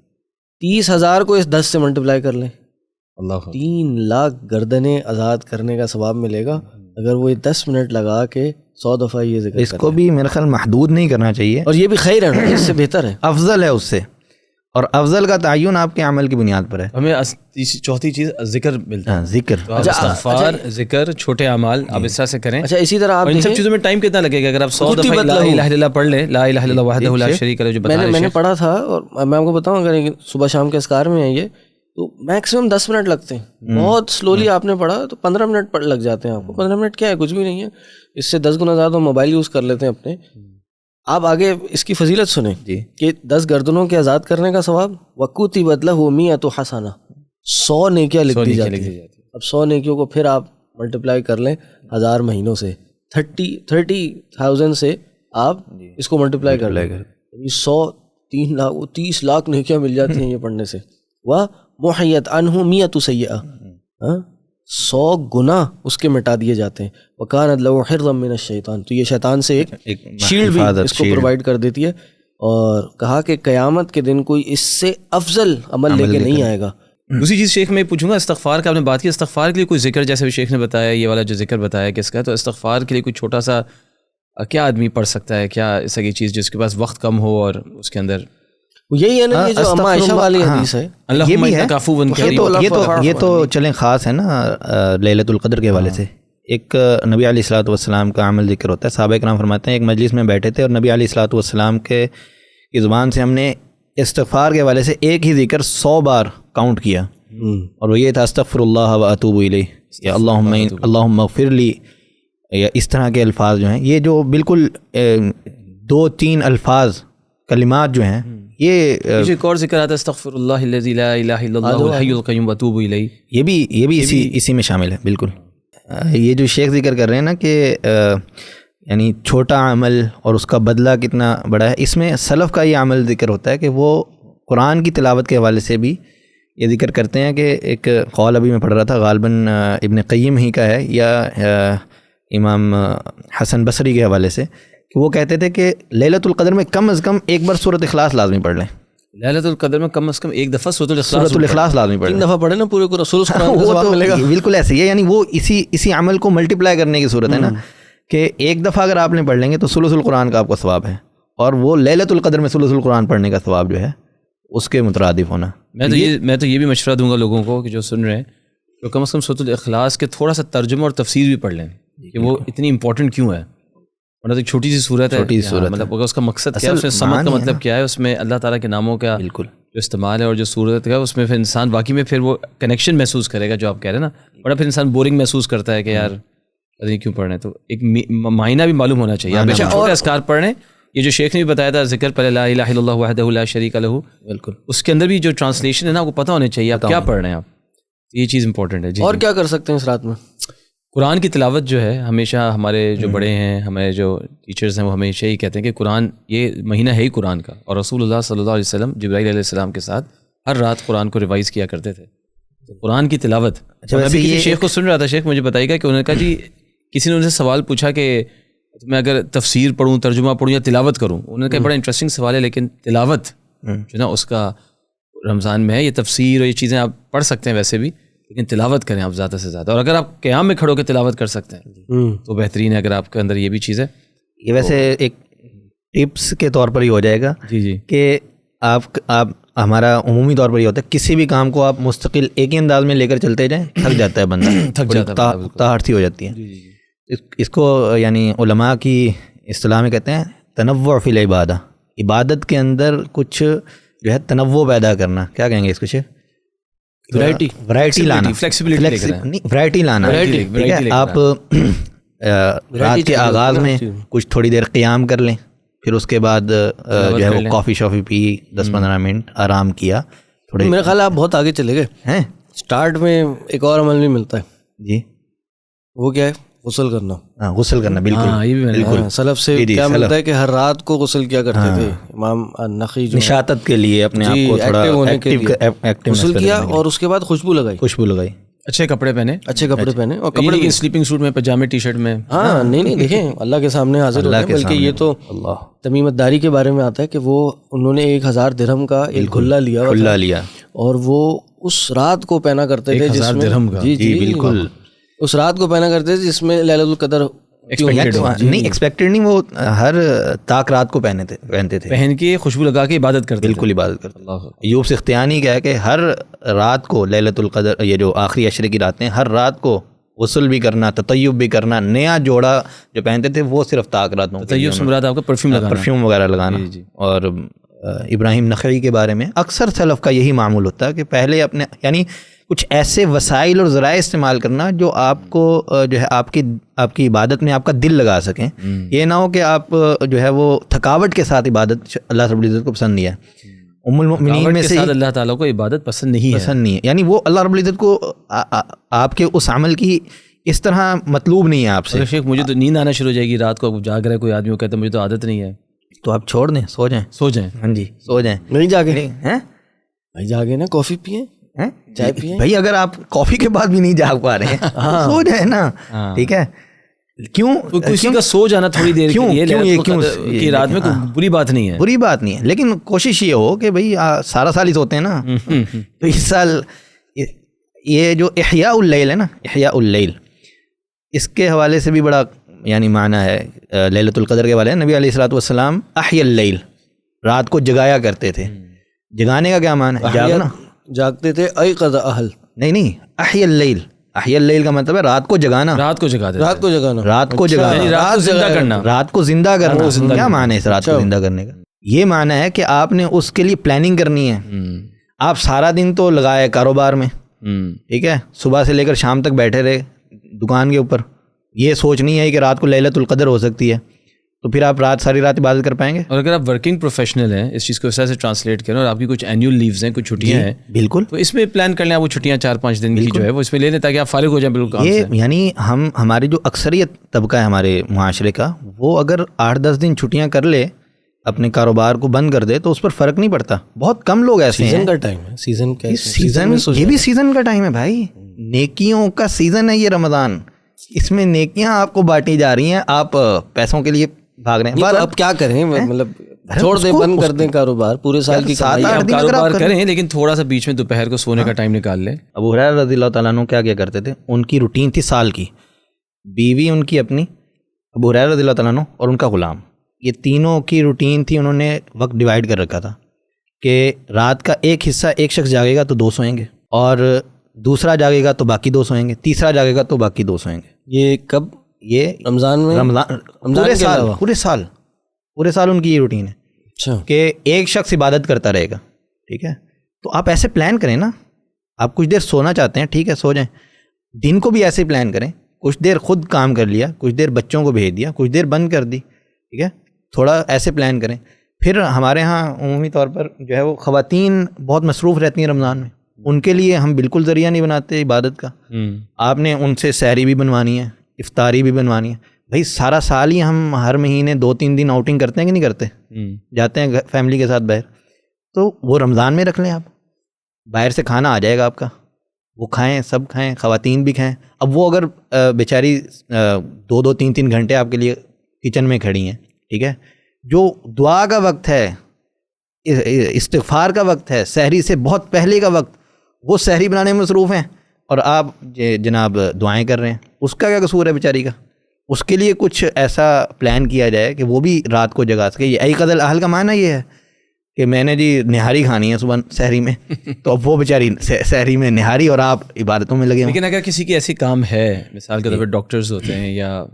30,000 کو اس 10 سے ملٹیپلائی کر لیں، اللہ 3 لاکھ گردنیں آزاد کرنے کا ثواب ملے گا اگر وہ 10 منٹ لگا کے 100 دفعہ یہ ذکر اس کو بھی میرے خیال محدود نہیں کرنا چاہیے، اور یہ بھی خیر ہے نا، اس سے بہتر ہے، افضل ہے اس سے، اور افضل کا تعین آپ کے عمل کی بنیاد پر ہے۔ ہمیں چوتھی چیز ذکر ملتا ہے، ذکر، استغفار، ذکر، چھوٹے اعمال آپ اس طرح سے کریں۔ اچھا اسی طرح آپ ان سب چیزوں میں ٹائم کتنا لگے گا؟ اگر آپ 100 دفعہ لا الہ الا اللہ پڑھ لیں، لا الہ الا اللہ وحدہ لا شریک لہ، جو بتا رہے ہیں میں نے پڑھا تھا، اور میں آپ کو بتاؤں اگر صبح شام کے اذکار میں ہے یہ تو میکسیمم 10 منٹ لگتے ہیں، بہت سلولی آپ نے پڑھا تو 15 منٹ لگ جاتے ہیں آپ کو۔ 15 منٹ کیا ہے، کچھ بھی نہیں ہے، اس سے 10 گنا زیادہ موبائل یوز کر لیتے ہیں اپنے۔ آپ آگے اس کی فضیلت سنیں کہ 10 گردنوں کے آزاد کرنے کا ثواب، وَكُتِبَتْ لَهُ 100 حسنہ، 100 نیکیاں لکھ دی جاتی ہیں۔ اب 100 نیکیوں کو پھر آپ ملٹیپلائی کر لیں 1000 مہینوں سے، 30,000 سے آپ اس کو ملٹیپلائی کر لیں، 100 30 لاکھ نیکیاں مل جاتی ہیں یہ پڑھنے سے۔ وَمُحِيَتْ عَنْهُ 100 سیئہ، 100 گناہ اس کے مٹا دیے جاتے ہیں۔ وَكَانَتْ لَهُ حِرْزًا مِّنَ الشَّيْطَانِ، تو یہ شیطان سے ایک شیلڈ بھی اس کو پرووائڈ کر دیتی ہے، اور کہا کہ قیامت کے دن کوئی اس سے افضل عمل لے کے نہیں آئے گا۔ دوسری چیز شیخ میں پوچھوں گا، استغفار کا آپ نے بات کی، استغفار کے لیے کوئی ذکر، جیسے شیخ نے بتایا یہ والا جو ذکر بتایا کس کا، تو استغفار کے لیے کوئی چھوٹا سا کیا آدمی پڑھ سکتا ہے؟ کیا ایسا کی چیز جس کے پاس وقت کم ہو اور اس کے اندر یہی ہے نا، یہ جو اما عائشہ والی حدیث ہے، یہ بھی ہے، یہ تو چلیں خاص ہے نا لیلۃ القدر کے حوالے سے۔ ایک نبی علیہ الصلوۃ والسلام کا عمل ذکر ہوتا ہے، صحابہ کرام فرماتے ہیں ایک مجلس میں بیٹھے تھے اور نبی علیہ الصلوۃ والسلام کے زبان سے ہم نے استغفار کے حوالے سے ایک ہی ذکر 100 بار کاؤنٹ کیا، اور وہ یہ تھا استغفر اللہ و اتوب الیہ، یا اللہم اغفر لی، یا اس طرح کے الفاظ جو ہیں، یہ جو بالکل 2-3 الفاظ کلمات جو ہیں، یہ ایک اور ذکر آتا ہے استغفر اللہ الذی لا الہ الا اللہ الحی القیوم واتوب الیہ، یہ بھی اسی میں شامل ہے۔ بالکل، یہ جو شیخ ذکر کر رہے ہیں نا کہ یعنی چھوٹا عمل اور اس کا بدلہ کتنا بڑا ہے، اس میں سلف کا یہ عمل ذکر ہوتا ہے کہ وہ قرآن کی تلاوت کے حوالے سے بھی یہ ذکر کرتے ہیں کہ ایک قول ابھی میں پڑھ رہا تھا، غالباً ابن قیم ہی کا ہے یا امام حسن بصری کے حوالے سے، کہ وہ کہتے تھے کہ لیلۃ القدر میں کم از کم ایک بار سورۃ اخلاص لازمی پڑھ لیں، لیلۃ القدر میں کم از کم ایک دفعہ سورۃ الاخلاص لازمی پڑھ لیں، 3 دفعہ پڑھیں نا پورے سورۃ قرآن کا ثواب ملے گا۔ بالکل ایسے ہی ہے، یعنی وہ اسی عمل کو ملٹیپلائی کرنے کی صورت ہے نا، کہ ایک دفعہ اگر آپ نے پڑھ لیں گے تو ثلث القرآن کا آپ کو ثواب ہے، اور وہ لیلۃ القدر میں ثلث القرآن پڑھنے کا ثواب جو ہے اس کے مترادف ہونا۔ میں تو یہ بھی مشورہ دوں گا لوگوں کو کہ جو سن رہے ہیں تو کم از کم سورۃ الاخلاص کے تھوڑا سا ترجمہ اور تفسیر بھی پڑھ لیں کہ وہ اتنی امپورٹنٹ کیوں ہے، ورنہ تو ایک چھوٹی سی صورت ہے، مطلب اس کا مقصد کیا ہے، اس میں سمت کا مطلب کیا ہے، اس میں اللہ تعالیٰ کے ناموں کا بالکل جو استعمال ہے اور جو صورت ہے، اس میں پھر انسان واقعی میں پھر وہ کنیکشن محسوس کرے گا جو آپ کہہ رہے ہیں نا، ورنہ پھر انسان بورنگ محسوس کرتا ہے کہ یار پتہ نہیں کیوں پڑھ رہے ہیں، تو ایک معنی بھی معلوم ہونا چاہیے۔ آپ بیشک چھوٹے اذکار پڑھ رہے ہیں، یہ جو شیخ نے بھی بتایا تھا ذکر پہلے لا الہ الا اللہ وحدہ لا شریک لہ، بالکل اس کے اندر بھی جو ٹرانسلیشن ہے نا وہ پتہ ہونے چاہیے آپ کیا پڑھ رہے ہیں، آپ یہ چیز امپورٹنٹ ہے۔ جی اور کیا کر سکتے ہیں اس رات میں؟ قرآن کی تلاوت جو ہے، ہمیشہ ہمارے جو بڑے ہیں، ہمارے جو ٹیچرز ہیں، وہ ہمیشہ ہی کہتے ہیں کہ قرآن یہ مہینہ ہے ہی قرآن کا، اور رسول اللہ صلی اللہ علیہ وسلم جبرائیل علیہ السلام کے ساتھ ہر رات قرآن کو ریوائز کیا کرتے تھے، تو قرآن کی تلاوت۔ میں ابھی کسی شیخ کو سن رہا تھا، شیخ مجھے بتائیے گا کہ انہوں نے کہا جی کسی نے ان سے سوال پوچھا کہ میں اگر تفسیر پڑھوں، ترجمہ پڑھوں یا تلاوت کروں، انہوں نے کہا بڑا انٹرسٹنگ سوال ہے، لیکن تلاوت جو نا اس کا رمضان میں ہے، یہ تفسیر اور یہ چیزیں آپ پڑھ سکتے ہیں ویسے بھی، لیکن تلاوت کریں آپ زیادہ سے زیادہ. اور اگر آپ قیام میں کھڑو کے تلاوت کر سکتے ہیں تو بہترین ہے, اگر آپ کے اندر یہ بھی چیز ہے. یہ ویسے ایک ٹپس کے طور پر ہی ہو جائے گا جی کہ آپ ہمارا عمومی طور پر یہ ہوتا ہے کسی بھی کام کو آپ مستقل ایک ہی انداز میں لے کر چلتے جائیں, تھک جاتا ہے بندہ, تھک جاتا ہے, تاہٹ سی ہو جاتی ہے. اس کو یعنی علماء کی اصطلاح میں کہتے ہیں تنوع فی العبادہ, عبادت کے اندر کچھ جو ہے تنوع پیدا کرنا. کیا کہیں گے اس کچھ؟ ورائٹی لانا, ورائٹی لانا. ٹھیک ہے, آپ رات کے آغاز میں کچھ تھوڑی دیر قیام کر لیں, پھر اس کے بعد جو ہے وہ کافی شافی پی, 10-15 منٹ آرام کیا. تھوڑے میرے خیال آپ بہت آگے چلے گئے ہیں. اسٹارٹ میں ایک اور عمل بھی ملتا ہے. جی وہ کیا ہے؟ غسل کرنا. ہاں غسل کرنا, بالکل بالکل. سلف سے کیا ملتا ہے کہ ہر رات کو غسل کیا کرتے تھے امام نقی, جو نشاطت کے لیے اپنے آپ کو تھوڑا ایکٹیو غسل کیا اور اس کے بعد خوشبو لگائی, اچھے کپڑے پہنے, اور کپڑے بھی سلیپنگ سوٹ میں, پجامے, ٹی شرٹ میں. ہاں نہیں دیکھیں اللہ کے سامنے حاضر ہوتے ہیں. بلکہ یہ تو تمیمت داری کے بارے میں آتا ہے کہ وہ انہوں نے 1000 درہم کا ایک کھلا لیا اور وہ اس رات کو پہنا کرتے تھے, 1000 درہم کا. جی بالکل, اس رات کو پہنا کرتے تھے جس میں لیلۃ القدر نہیں ایکسپیکٹڈ نہیں, وہ ہر تاک رات کو پہنتے تھے, پہن کے خوشبو لگا کے عبادت کرتے, بالکل عبادت کرتے. ایوب سختیانی کیا ہے کہ ہر رات کو لیلۃ القدر, یہ جو آخری عشرے کی راتیں, ہر رات کو غسل بھی کرنا, تطیب بھی کرنا. نیا جوڑا جو پہنتے تھے وہ صرف تاک راتوں, تطیب سے مراد آپ کا پرفیوم وغیرہ لگانا. اور ابراہیم نخعی کے بارے میں اکثر سلف کا یہی معمول ہوتا ہے کہ پہلے اپنے یعنی کچھ ایسے وسائل اور ذرائع استعمال کرنا جو آپ کو جو ہے آپ کی عبادت میں آپ کا دل لگا سکیں. یہ نہ ہو کہ آپ جو ہے وہ تھکاوٹ کے ساتھ عبادت اللہ رب العزت کو پسند نہیں ہے. ام المؤمنین میں سے اللہ تعالیٰ کو عبادت پسند نہیں ہے, یعنی وہ اللہ رب العزت کو آپ کے اس عمل کی اس طرح مطلوب نہیں ہے آپ سے. شیخ مجھے تو نیند آنا شروع ہو جائے گی رات کو, جاگ رہا ہے کوئی آدمی, وہ کہتا ہے مجھے تو عادت نہیں ہے, تو آپ چھوڑ دیں, سو جائیں. ہاں جی سو جائیں, نہیں جاگے بھائی, جاگے نا, کافی پئیں, چائے پئیں. بھائی اگر آپ کافی کے بعد بھی نہیں جاگ پا رہے ہیں سو جائیں نا, ٹھیک ہے. کیوں کسی کا سو جانا تھوڑی دیر کی رات میں بری بات نہیں ہے, بری بات نہیں ہے, لیکن کوشش یہ ہو کہ بھائی سارا سال ہی سوتے ہیں نا, تو اس سال یہ جو احیاء اللیل ہے نا, احیاء اللیل, اس کے حوالے سے بھی بڑا یعنی معنی ہے لیلۃ القدر کے حوالے. نبی علیہ الصلوۃ والسلام احیاء اللیل, رات کو جگایا کرتے تھے. جگانے کا کیا معنی ہے؟ جاگنا, جاگتے تھے. ایقظ اہل, نہیں احیاء اللیل, احیاء اللیل کا مطلب ہے رات کو جگانا, رات کو جگانا, رات کو زندہ کرنا. رات کو زندہ کرنا کیا معنی ہے اس رات کو زندہ کرنے کا؟ یہ معنی ہے کہ آپ نے اس کے لیے پلاننگ کرنی ہے. آپ سارا دن تو لگائے کاروبار میں, ٹھیک ہے, صبح سے لے کر شام تک بیٹھے رہے دکان کے اوپر, یہ سوچ نہیں ہے کہ رات کو لیلۃ القدر ہو سکتی ہے, تو پھر آپ ساری رات عبادت کر پائیں گے؟ اور اگر آپ ورکنگ پروفیشنل ہیں, اس چیز کو اس طرح سے ٹرانسلیٹ کریں, اور آپ کی کچھ اینیول لیوز ہیں, کچھ چھٹیاں ہیں, بالکل, تو اس میں پلان کر لیں آپ وہ چھٹیاں 4-5 دن کی جو ہے وہ اس میں لے لیں تاکہ آپ فارغ ہو جائیں بالکل کام سے. یہ یعنی ہماری جو اکثریت طبقہ ہے ہمارے معاشرے کا, وہ اگر 8-10 دن چھٹیاں کر لے, اپنے کاروبار کو بند کر دے, تو اس پر فرق نہیں پڑتا. بہت کم لوگ ایسے ہیں. سیزن کا ٹائم ہے, سیزن یہ بھی سیزن کا ٹائم ہے بھائی, نیکیوں کا سیزن ہے یہ رمضان. اس میں نیکیاں آپ کو بانٹی جا رہی ہیں, آپ پیسوں کے لیے بھاگ رہے ہیں. اب کیا کریں, مطلب چھوڑ دیں, بند کر دیں کاروبار, پورے سال کی 7-8 دن کاروبار کریں, لیکن تھوڑا سا بیچ میں دوپہر کو سونے کا ٹائم نکال لیں. ابو ہریرہ رضی اللہ تعالیٰ عنہ کیا کرتے تھے, ان کی روٹین تھی سال کی, بیوی ان کی اپنی, ابو ہریرہ رضی اللہ تعالیٰ عنہ اور ان کا غلام, یہ تینوں کی روٹین تھی. انہوں نے وقت ڈیوائڈ کر رکھا تھا کہ رات کا ایک حصہ ایک شخص جاگے گا تو 2 سوئیں گے, اور دوسرا جاگے گا تو باقی 2 سوئیں گے, تیسرا جاگے گا تو باقی 2 سوئیں گے. یہ کب؟ یہ رمضان میں, پورے سال ان کی یہ روٹین ہے. اچھا, کہ ایک شخص عبادت کرتا رہے گا, ٹھیک ہے. تو آپ ایسے پلان کریں نا, آپ کچھ دیر سونا چاہتے ہیں, ٹھیک ہے سو جائیں. دن کو بھی ایسے ہی پلان کریں, کچھ دیر خود کام کر لیا, کچھ دیر بچوں کو بھیج دیا, کچھ دیر بند کر دی, ٹھیک ہے. تھوڑا ایسے پلان کریں. پھر ہمارے ہاں عمومی طور پر جو ہے وہ خواتین بہت مصروف رہتی ہیں رمضان میں, ان کے لیے ہم بالکل ذریعہ نہیں بناتے عبادت کا. آپ نے ان سے سحری بھی بنوانی ہے, افطاری بھی بنوانی ہے. بھائی سارا سال ہی ہم ہر مہینے 2-3 دن آؤٹنگ کرتے ہیں کہ نہیں کرتے, جاتے ہیں فیملی کے ساتھ باہر, تو وہ رمضان میں رکھ لیں. آپ باہر سے کھانا آ جائے گا آپ کا, وہ کھائیں, سب کھائیں, خواتین بھی کھائیں. اب وہ اگر بیچاری 2-3 گھنٹے آپ کے لیے کچن میں کھڑی ہیں, ٹھیک ہے, جو دعا کا وقت ہے, استغفار کا وقت ہے, سحری سے بہت پہلے کا وقت, وہ سحری بنانے میں مصروف ہیں, اور آپ جناب دعائیں کر رہے ہیں، اس کا کیا قصور ہے بیچاری کا؟ اس کے لیے کچھ ایسا پلان کیا جائے کہ وہ بھی رات کو جگا سکے. یہ ایقظ الاہل کا معنی یہ ہے کہ میں نے جی نہاری کھانی ہے صبح سحری میں، تو اب وہ بیچاری سحری میں نہاری اور آپ عبادتوں میں لگے ہوں. لیکن اگر کسی کی ایسی کام ہے، مثال کے طور پہ ڈاکٹرز ہوتے ہیں یا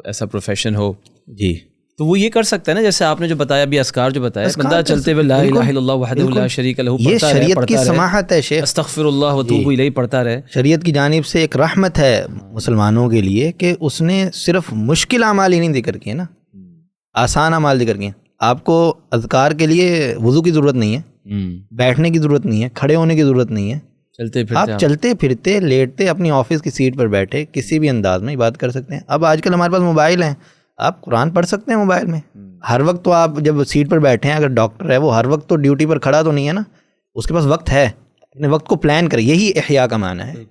ایسا پروفیشن ہو جی، تو وہ یہ کر سکتا ہے نا، جیسے آپ نے جو بتایا ابھی اذکار جو بتایا، بندہ چلتے ہوئے لا الہ الا اللہ وحدہ لا شریک لہ یہ شریعت کی سماحت ہے شیخ، استغفر اللہ واتوب الیہ پڑھتا رہے. شریعت کی جانب سے ایک رحمت ہے مسلمانوں کے لیے کہ اس نے صرف مشکل اعمال ہی نہیں ذکر کیے نا، آسان اعمال ذکر کیے. آپ کو اذکار کے لیے وضو کی ضرورت نہیں ہے، بیٹھنے کی ضرورت نہیں ہے، کھڑے ہونے کی ضرورت نہیں ہے. آپ چلتے پھرتے لیٹتے اپنی آفس کی سیٹ پر بیٹھے کسی بھی انداز میں عبادت کر سکتے ہیں. اب آج کل ہمارے پاس موبائل ہیں، آپ قرآن پڑھ سکتے ہیں موبائل میں ہر وقت. تو آپ جب سیٹ پر بیٹھے ہیں، اگر ڈاکٹر ہے وہ ہر وقت تو ڈیوٹی پر کھڑا تو نہیں ہے نا، اس کے پاس وقت ہے، اپنے وقت کو پلان کرے. یہی احیاء کا معنی ہے.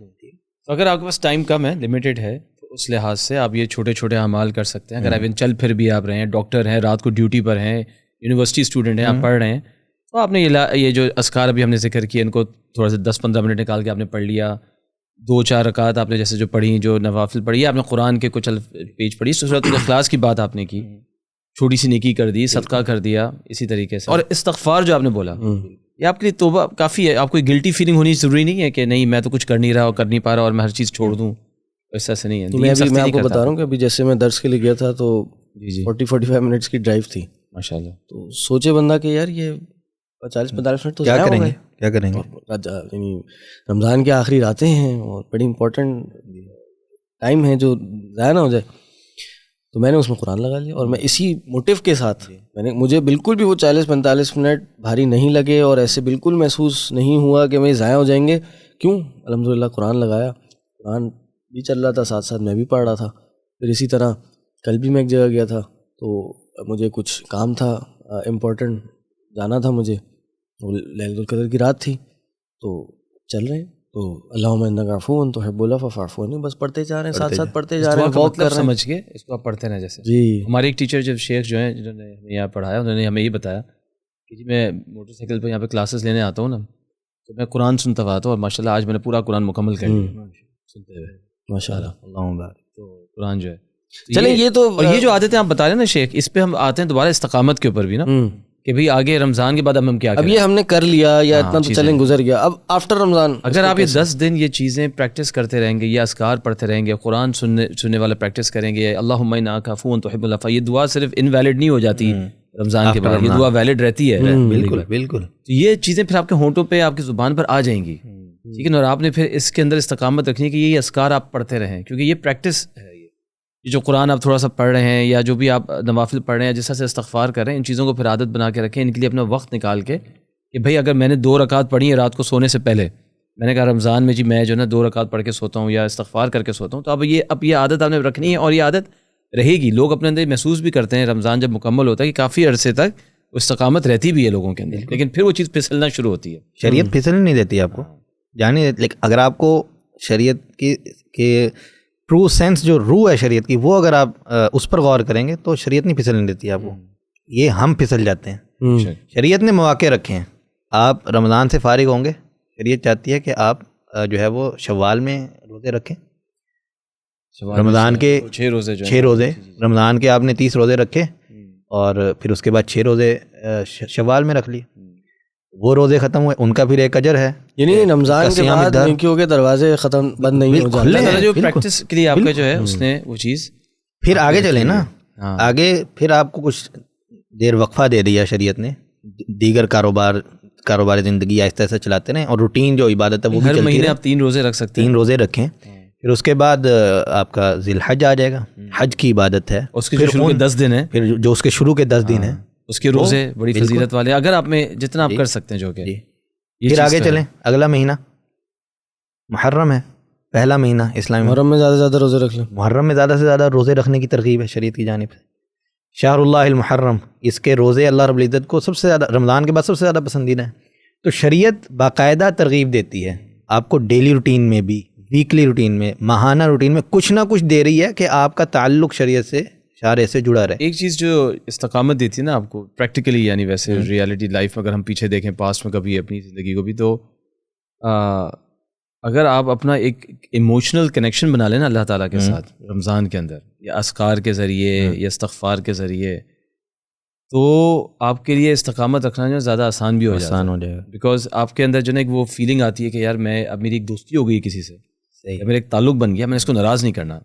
اگر آپ کے پاس ٹائم کم ہے، لمیٹڈ ہے، تو اس لحاظ سے آپ یہ چھوٹے چھوٹے اعمال کر سکتے ہیں. اگر آپ چل پھر بھی آپ رہے ہیں، ڈاکٹر ہیں، رات کو ڈیوٹی پر ہیں، یونیورسٹی اسٹوڈنٹ ہیں، آپ پڑھ رہے ہیں، تو آپ نے یہ جو اذکار ابھی ہم نے ذکر کیے ان کو تھوڑا سا 10-15 منٹ نکال کے آپ نے پڑھ لیا. 2-4 رکعت آپ نے جیسے جو پڑھی، جو نوافل پڑھی، آپ نے قرآن کے کچھ پیج پڑھی، سورۃ الاخلاص کی بات آپ نے کی، چھوٹی سی نیکی کر دی، صدقہ کر دیا اسی طریقے سے. اور استغفار جو آپ نے بولا، یہ آپ کے لیے توبہ کافی ہے. آپ کو گلٹی فیلنگ ہونی ضروری نہیں ہے کہ نہیں میں تو کچھ کر نہیں رہا اور کر نہیں پا رہا اور میں ہر چیز چھوڑ دوں، ایسا سے نہیں ہے. میں آپ کو بتا رہا ہوں کہ ابھی جیسے میں درس کے لیے گیا تھا تو 40-45 منٹس کی ڈرائیو تھی ماشاء اللہ. تو سوچے بندہ کہ یار یہ 40-45 منٹ تو کیا کریں گے. یعنی رمضان کے آخری راتیں ہیں اور بڑی امپورٹنٹ ٹائم ہے جو ضائع نہ ہو جائے. تو میں نے اس میں قرآن لگا لیا اور میں اسی موٹیو کے ساتھ مجھے بالکل بھی وہ 40-45 منٹ بھاری نہیں لگے اور ایسے بالکل محسوس نہیں ہوا کہ میں ضائع ہو جائیں گے. کیوں؟ الحمدللہ قرآن لگایا، قرآن بھی چل رہا تھا، ساتھ ساتھ میں بھی پڑھ رہا تھا. پھر اسی طرح کل بھی میں ایک جگہ گیا تھا تو مجھے کچھ کام تھا، امپورٹنٹ جانا تھا مجھے، لیلۃ القدر کی رات تھی. تو چل رہے ہیں تو اللہم انک عفو تحب العفو فاعف عنی، بس پڑھتے جا رہے ہیں، ساتھ ساتھ پڑھتے جا رہے ہیں، واک کر رہے ہیں. سمجھ کے اس کو آپ پڑھتے رہیں. جیسے جی ہمارے ایک ٹیچر جب شیخ جو ہیں جنہوں نے ہمیں یہاں پڑھایا، انہوں نے ہمیں یہ بتایا کہ جی میں موٹر سائیکل پہ یہاں پہ کلاسز لینے آتا ہوں نا، تو میں قرآن سنتا ہوا تھا اور ماشاء اللہ آج میں نے پورا قرآن مکمل کر لیا سنتے ہوئے ماشاء اللہ. اللہم بارک. تو قرآن جو ہے چلیں یہ تو یہ جو عادتیں آپ بتا رہے ہیں نا شیخ، اس پہ ہم آتے ہیں دوبارہ استقامت کے اوپر بھی نا، کہ بھئی آگے رمضان کے بعد اب ہم کیا کریں. اب یہ ہم نے کر لیا یا اتنا تو چلیں گزر گیا، اب آفٹر رمضان اگر آپ یہ 10 دن یہ چیزیں پریکٹس کرتے رہیں گے، یہ اذکار پڑھتے رہیں گے، قرآن سننے والا پریکٹس کریں گے، اللہم انک عفو تحب العفو، یہ دعا صرف انویلڈ نہیں ہو جاتی رمضان کے بعد، یہ دعا ویلڈ رہتی ہے. بالکل. تو یہ چیزیں پھر آپ کے ہونٹوں پہ، آپ کی زبان پر آ جائیں گی، ٹھیک ہے نا. اور آپ نے پھر اس کے اندر استقامت رکھنی ہے کہ یہ اذکار آپ پڑھتے رہیں، کیونکہ یہ پریکٹس ہے. یہ جو قرآن آپ تھوڑا سا پڑھ رہے ہیں یا جو بھی آپ نوافل پڑھ رہے ہیں، جس طرح سے استغفار کر رہے ہیں، ان چیزوں کو پھر عادت بنا کے رکھیں. ان کے لیے اپنا وقت نکال کے کہ بھائی اگر میں نے 2 رکعت پڑھی ہیں رات کو سونے سے پہلے، میں نے کہا رمضان میں جی میں جو ہے نا 2 رکعت پڑھ کے سوتا ہوں یا استغفار کر کے سوتا ہوں، تو اب یہ عادت آپ نے رکھنی ہے اور یہ عادت رہے گی. لوگ اپنے اندر محسوس بھی کرتے ہیں رمضان جب مکمل ہوتا ہے کہ کافی عرصے تک استقامت رہتی بھی ہے لوگوں کے اندر، لیکن پھر وہ چیز پھسلنا شروع ہوتی ہے. شریعت پھسلنے نہیں دیتی آپ کو جانے. لیکن اگر آپ کو شریعت کی ٹرو سینس جو روح ہے شریعت کی، وہ اگر آپ اس پر غور کریں گے تو شریعت نہیں پھسلنے دیتی آپ کو. یہ ہم پھسل جاتے ہیں. شریعت نے مواقع رکھے ہیں. آپ رمضان سے فارغ ہوں گے، شریعت چاہتی ہے کہ آپ جو ہے وہ شوال میں روزے رکھیں. رمضان کے 6 روزے رمضان کے آپ نے 30 روزے رکھے اور پھر اس کے بعد 6 روزے شوال میں رکھ لیے. وہ روزے ختم ہوئے، ان کا پھر ایک اجر ہے. یعنی رمضان کے بعد نیکیوں کے دروازے ختم بند نہیں ہو جاتے. جو پریکٹس کے لیے آپ کا جو ہے اس نے وہ چیز پھر آگے چلے نا. آگے پھر آپ کو کچھ دیر وقفہ دے دیا شریعت نے، دیگر کاروبار زندگی آہستہ آہستہ چلاتے رہیں اور روٹین جو عبادت ہے وہ بھی ہر مہینے آپ 3 روزے رکھ سکتے ہیں. 3 روزے رکھیں. پھر اس کے بعد آپ کا ذی الحج آ جائے گا، حج کی عبادت ہے. اس کے شروع کے 10 دن ہیں، پھر جو اس کے شروع کے 10 دن ہیں اس کے روزے بڑی فضیلت والے، اگر آپ میں جتنا آپ کر سکتے ہیں جو کہ. پھر آگے چلیں، اگلا مہینہ محرم ہے، پہلا مہینہ اسلامی. محرم میں زیادہ سے زیادہ روزے رکھ لیں. محرم میں زیادہ سے زیادہ روزے رکھنے کی ترغیب ہے شریعت کی جانب سے. شہر اللہ المحرم، اس کے روزے اللہ رب العزت کو سب سے زیادہ رمضان کے بعد سب سے زیادہ پسندیدہ ہیں. تو شریعت باقاعدہ ترغیب دیتی ہے آپ کو ڈیلی روٹین میں بھی، ویکلی روٹین میں، ماہانہ روٹین میں کچھ نہ کچھ دے رہی ہے کہ آپ کا تعلق شریعت سے اشارے سے جڑا رہے. ایک چیز جو استقامت دیتی ہے نا آپ کو پریکٹیکلی، یعنی ویسے ریالٹی لائف اگر ہم پیچھے دیکھیں پاسٹ میں کبھی اپنی زندگی کو بھی، تو اگر آپ اپنا ایک ایموشنل کنیکشن بنا لیں نا اللہ تعالیٰ کے ساتھ رمضان کے اندر، یا اذکار کے ذریعے یا استغفار کے ذریعے، تو آپ کے لیے استقامت رکھنا جو زیادہ آسان بھی ہو جائے گا، بیکاز آپ کے اندر جو ہے وہ فیلنگ آتی ہے کہ یار میں اب میری ایک دوستی ہو گئی کسی سے، یا میرا ایک تعلق بن گیا، میں نے اس کو ناراض نہیں کرنا.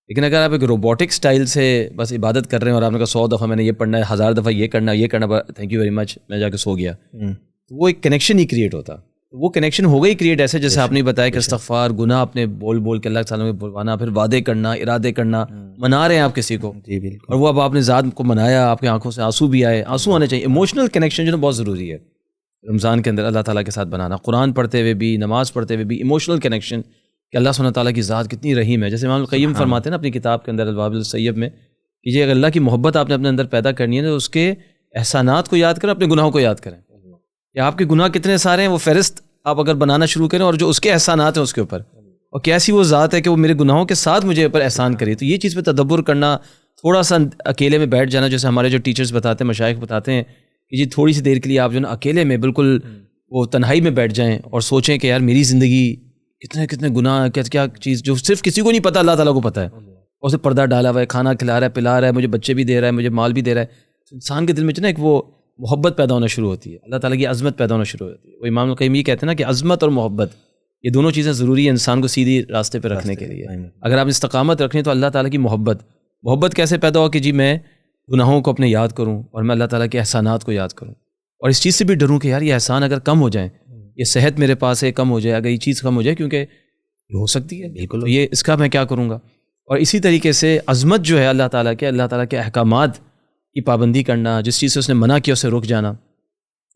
لیکن اگر آپ ایک روبوٹک سٹائل سے بس عبادت کر رہے ہیں اور آپ نے کہا 100 دفعہ میں نے یہ پڑھنا ہے، 1000 دفعہ یہ کرنا تھینک یو ویری مچ، میں جا کے سو گیا، تو وہ ایک کنیکشن ہی کریٹ ہوتا. وہ کنیکشن ہو گئی کریٹ ایسے جیسے آپ نے بتایا کہ استغفار، گناہ اپنے بول کے اللہ تعالیٰ میں بلوانا، پھر وعدے کرنا، ارادے کرنا، منا رہے ہیں آپ کسی کو، اور وہ اب آپ نے ذات کو منایا، آپ کی آنکھوں سے آنسو بھی آئے، آنسو آنے چاہیے. ایموشنل کنیکشن جو ہے بہت ضروری ہے رمضان کے اندر اللہ تعالیٰ کے ساتھ بنانا، قرآن پڑھتے ہوئے بھی، نماز پڑھتے ہوئے بھی ایموشنل کنیکشن کہ اللہ سبحانہ تعالیٰ کی ذات کتنی رحیم ہے. جیسے امام القیم فرماتے ہیں نا اپنی کتاب کے اندر الوابل الصیب میں کہ یہ اگر اللہ کی محبت آپ نے اپنے اندر پیدا کرنی ہے تو اس کے احسانات کو یاد کریں، اپنے گناہوں کو یاد کریں کہ آپ کے گناہ کتنے سارے ہیں، وہ فہرست آپ اگر بنانا شروع کریں، اور جو اس کے احسانات ہیں اس کے اوپر، اور کیسی وہ ذات ہے کہ وہ میرے گناہوں کے ساتھ مجھے اوپر احسان کری. تو یہ چیز پہ تدبر کرنا، تھوڑا سا اکیلے میں بیٹھ جانا، جیسے ہمارے جو ٹیچرز بتاتے ہیں، مشائخ بتاتے ہیں کہ جی تھوڑی سی دیر کے لیے آپ جو ہے نا اکیلے میں بالکل وہ تنہائی میں بیٹھ جائیں اور سوچیں کہ یار میری زندگی کتنے گناہ، کیا چیز جو صرف کسی کو نہیں پتہ، اللہ تعالیٰ کو پتہ ہے، اور اسے پردہ ڈالا ہوا ہے، کھانا کھلا رہا ہے، پلا رہا ہے، مجھے بچے بھی دے رہا ہے، مجھے مال بھی دے رہا ہے. انسان کے دل میں جو نا ایک وہ محبت پیدا ہونا شروع ہوتی ہے، اللہ تعالیٰ کی عظمت پیدا ہونا شروع ہوتی ہے. وہ امام القیم یہ کہتے ہیں نا کہ عظمت اور محبت یہ دونوں چیزیں ضروری ہیں انسان کو سیدھی راستے پہ رکھنے کے لیے. اگر آپ استقامت رکھیں تو اللہ تعالیٰ کی محبت کیسے پیدا ہو کہ جی میں گناہوں کو اپنے یاد کروں اور میں اللہ تعالیٰ کے احسانات کو یاد کروں، اور اس چیز سے بھی ڈروں کہ یار یہ احسان اگر کم ہو جائیں، یہ صحت میرے پاس ہے کم ہو جائے، اگر یہ چیز کم ہو جائے، کیونکہ یہ ہو سکتی ہے بالکل، یہ اس کا میں کیا کروں گا. اور اسی طریقے سے عظمت جو ہے اللہ تعالیٰ کے احکامات کی پابندی کرنا، جس چیز سے اس نے منع کیا اسے رک جانا،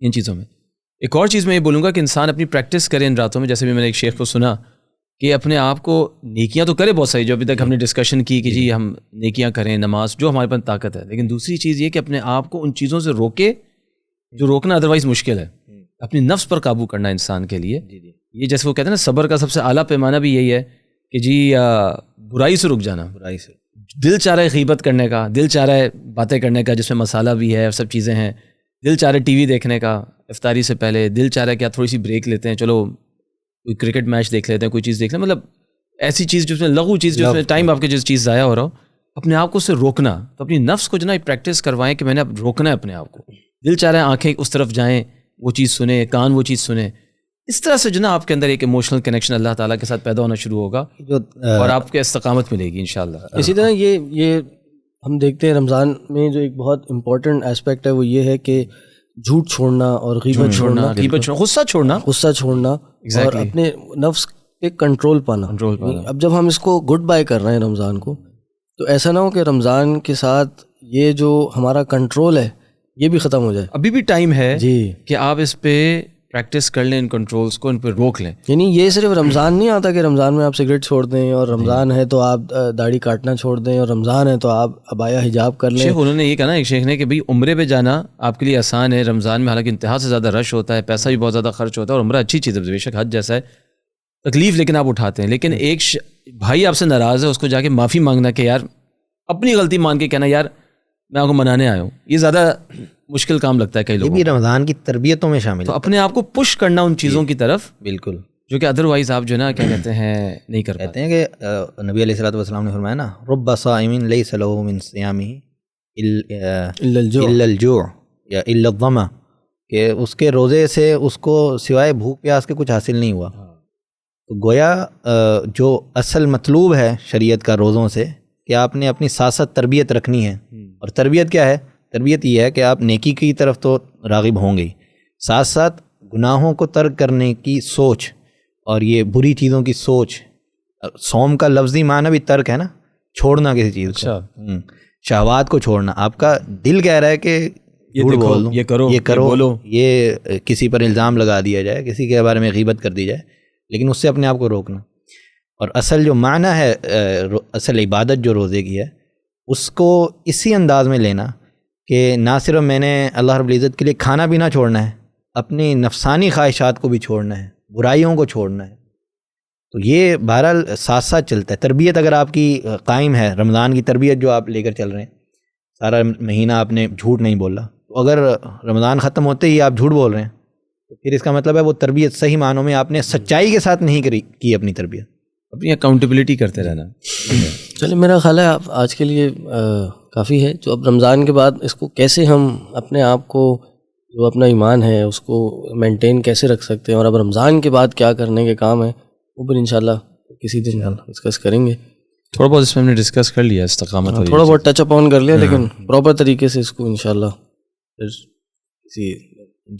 ان چیزوں میں. ایک اور چیز میں یہ بولوں گا کہ انسان اپنی پریکٹس کرے ان راتوں میں. جیسے بھی میں نے ایک شیخ کو سنا کہ اپنے آپ کو نیکیاں تو کرے بہت ساری، جو ابھی تک ہم نے ڈسکشن کی کہ جی ہم نیکیاں کریں، نماز، جو ہمارے پاس طاقت ہے، لیکن دوسری چیز یہ کہ اپنے آپ کو ان چیزوں سے روکے جو روکنا ادروائز مشکل ہے. اپنی نفس پر قابو کرنا انسان کے لیے یہ، جیسے وہ کہتے ہیں نا صبر کا سب سے اعلیٰ پیمانہ بھی یہی ہے کہ جی برائی سے رک جانا، برائی سے دل چاہ رہا ہے غیبت کرنے کا، دل چاہ رہا ہے باتیں کرنے کا جس میں مسالہ بھی ہے اور سب چیزیں ہیں، دل چاہ رہا ہے ٹی وی دیکھنے کا افطاری سے پہلے، دل چاہ رہا ہے کہ تھوڑی سی بریک لیتے ہیں، چلو کوئی کرکٹ میچ دیکھ لیتے ہیں، کوئی چیز دیکھ لیں، مطلب ایسی چیز جس میں لغو چیز، جس میں ٹائم آپ کے جس چیز ضائع ہو رہا ہو، اپنے آپ کو اس سے روکنا. تو اپنی نفس کو جو نا پریکٹس کروائیں کہ میں نے اب روکنا ہے اپنے آپ کو. دل چاہ رہا ہے آنکھیں اس طرف جائیں، وہ چیز سنیں، کان وہ چیز سنیں. اس طرح سے جو نا آپ کے اندر ایک ایموشنل کنیکشن اللہ تعالیٰ کے ساتھ پیدا ہونا شروع ہوگا اور آپ کے استقامت ملے گی انشاءاللہ. اسی طرح یہ ہم دیکھتے ہیں رمضان میں جو ایک بہت امپورٹنٹ اسپیکٹ ہے وہ یہ ہے کہ جھوٹ چھوڑنا اور غیبت چھوڑنا، غصہ چھوڑنا اور اپنے نفس پہ کنٹرول پانا. اب جب ہم اس کو گڈ بائی کر رہے ہیں رمضان کو، تو ایسا نہ ہو کہ رمضان کے ساتھ یہ جو ہمارا کنٹرول ہے یہ بھی ختم ہو جائے. ابھی بھی ٹائم ہے جی کہ آپ اس پہ پریکٹس کر لیں، ان کنٹرولز کو، ان پہ روک لیں. یعنی یہ صرف رمضان نہیں آتا کہ رمضان میں آپ سگریٹ چھوڑ دیں، اور رمضان ہے تو آپ داڑھی کاٹنا چھوڑ دیں، اور رمضان ہے تو آپ عبایا حجاب کر لیں. شیخ انہوں نے یہ کہا نا، ایک شیخ نے کہ بھئی عمرے پہ جانا آپ کے لیے آسان ہے رمضان میں، حالانکہ انتہا سے زیادہ رش ہوتا ہے، پیسہ بھی بہت زیادہ خرچ ہوتا ہے، اور عمرہ اچھی چیز ہے بے شک حج جیسا ہے، تکلیف لیکن آپ اٹھاتے ہیں. لیکن ایک بھائی آپ سے ناراض ہے، اس کو جا کے معافی مانگنا کہ یار اپنی غلطی مان کے کہنا یار میں آپ کو منانے آیا ہوں، یہ زیادہ مشکل کام لگتا ہے کئی لوگوں کو. یہ بھی رمضان کی تربیتوں میں شامل ہے. تو اپنے آپ کو پش کرنا ان چیزوں کی طرف، بالکل، جو کہ ادروائز آپ جو ہے نا کیا کہتے ہیں نہیں کر پاتے. کہتے ہیں کہ نبی علیہ الصلوۃ والسلام نے فرمایا نا، رب صائم لیس لہ من صیامہ الا الجوع یا الا الظمأ، کہ اس کے روزے سے اس کو سوائے بھوک پیاس کے کچھ حاصل نہیں ہوا. تو گویا جو اصل مطلوب ہے شریعت کا روزوں سے کہ آپ نے اپنی ساتھ ساتھ تربیت رکھنی ہے. اور تربیت کیا ہے؟ تربیت یہ ہے کہ آپ نیکی کی طرف تو راغب ہوں گے، ساتھ ساتھ گناہوں کو ترک کرنے کی سوچ اور یہ بری چیزوں کی سوچ. صوم کا لفظی معنی بھی ترک ہے نا، چھوڑنا کسی چیز کو، شہوات کو چھوڑنا. آپ کا دل کہہ رہا ہے کہ یہ کرو، یہ کسی پر الزام لگا دیا جائے، کسی کے بارے میں غیبت کر دی جائے، لیکن اس سے اپنے آپ کو روکنا. اور اصل جو معنی ہے، اصل عبادت جو روزے کی ہے، اس کو اسی انداز میں لینا کہ نہ صرف میں نے اللہ رب العزت کے لیے کھانا پینا چھوڑنا ہے، اپنی نفسانی خواہشات کو بھی چھوڑنا ہے، برائیوں کو چھوڑنا ہے. تو یہ بہرحال ساتھ ساتھ چلتا ہے. تربیت اگر آپ کی قائم ہے، رمضان کی تربیت جو آپ لے کر چل رہے ہیں، سارا مہینہ آپ نے جھوٹ نہیں بولا، تو اگر رمضان ختم ہوتے ہی آپ جھوٹ بول رہے ہیں تو پھر اس کا مطلب ہے وہ تربیت صحیح معنوں میں آپ نے سچائی کے ساتھ نہیں کی اپنی تربیت، اپنی اکاؤنٹیبلٹی کرتے رہنا. چلے میرا خیال ہے آج کے لیے کافی ہے. جو اب رمضان کے بعد اس کو کیسے ہم اپنے آپ کو جو اپنا ایمان ہے اس کو مینٹین کیسے رکھ سکتے ہیں، اور اب رمضان کے بعد کیا کرنے کے کام ہیں، وہ بھی انشاءاللہ کسی دن ڈسکس کریں گے. تھوڑا بہت اس میں ہم نے ڈسکس کر لیا استقامت، تھوڑا بہت ٹچ اپ آن کر لیا، لیکن پراپر طریقے سے اس کو انشاءاللہ پھر کسی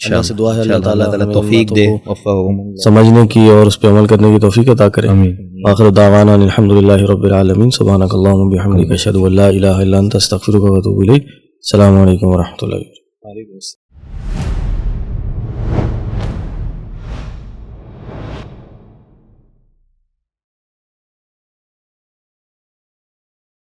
اللہ سے دعا ہے اللہ تعالیٰ توفیق دے، سمجھنے کی اور اس پہ عمل کرنے کی توفیق عطا کرے. آخر دعوانا الحمدللہ رب العالمین، سبحانک اللہم وبحمدک، اشہد ان لا الہ الا انت، استغفرک و اتوب الیک. السلام علیکم ورحمۃ اللہ.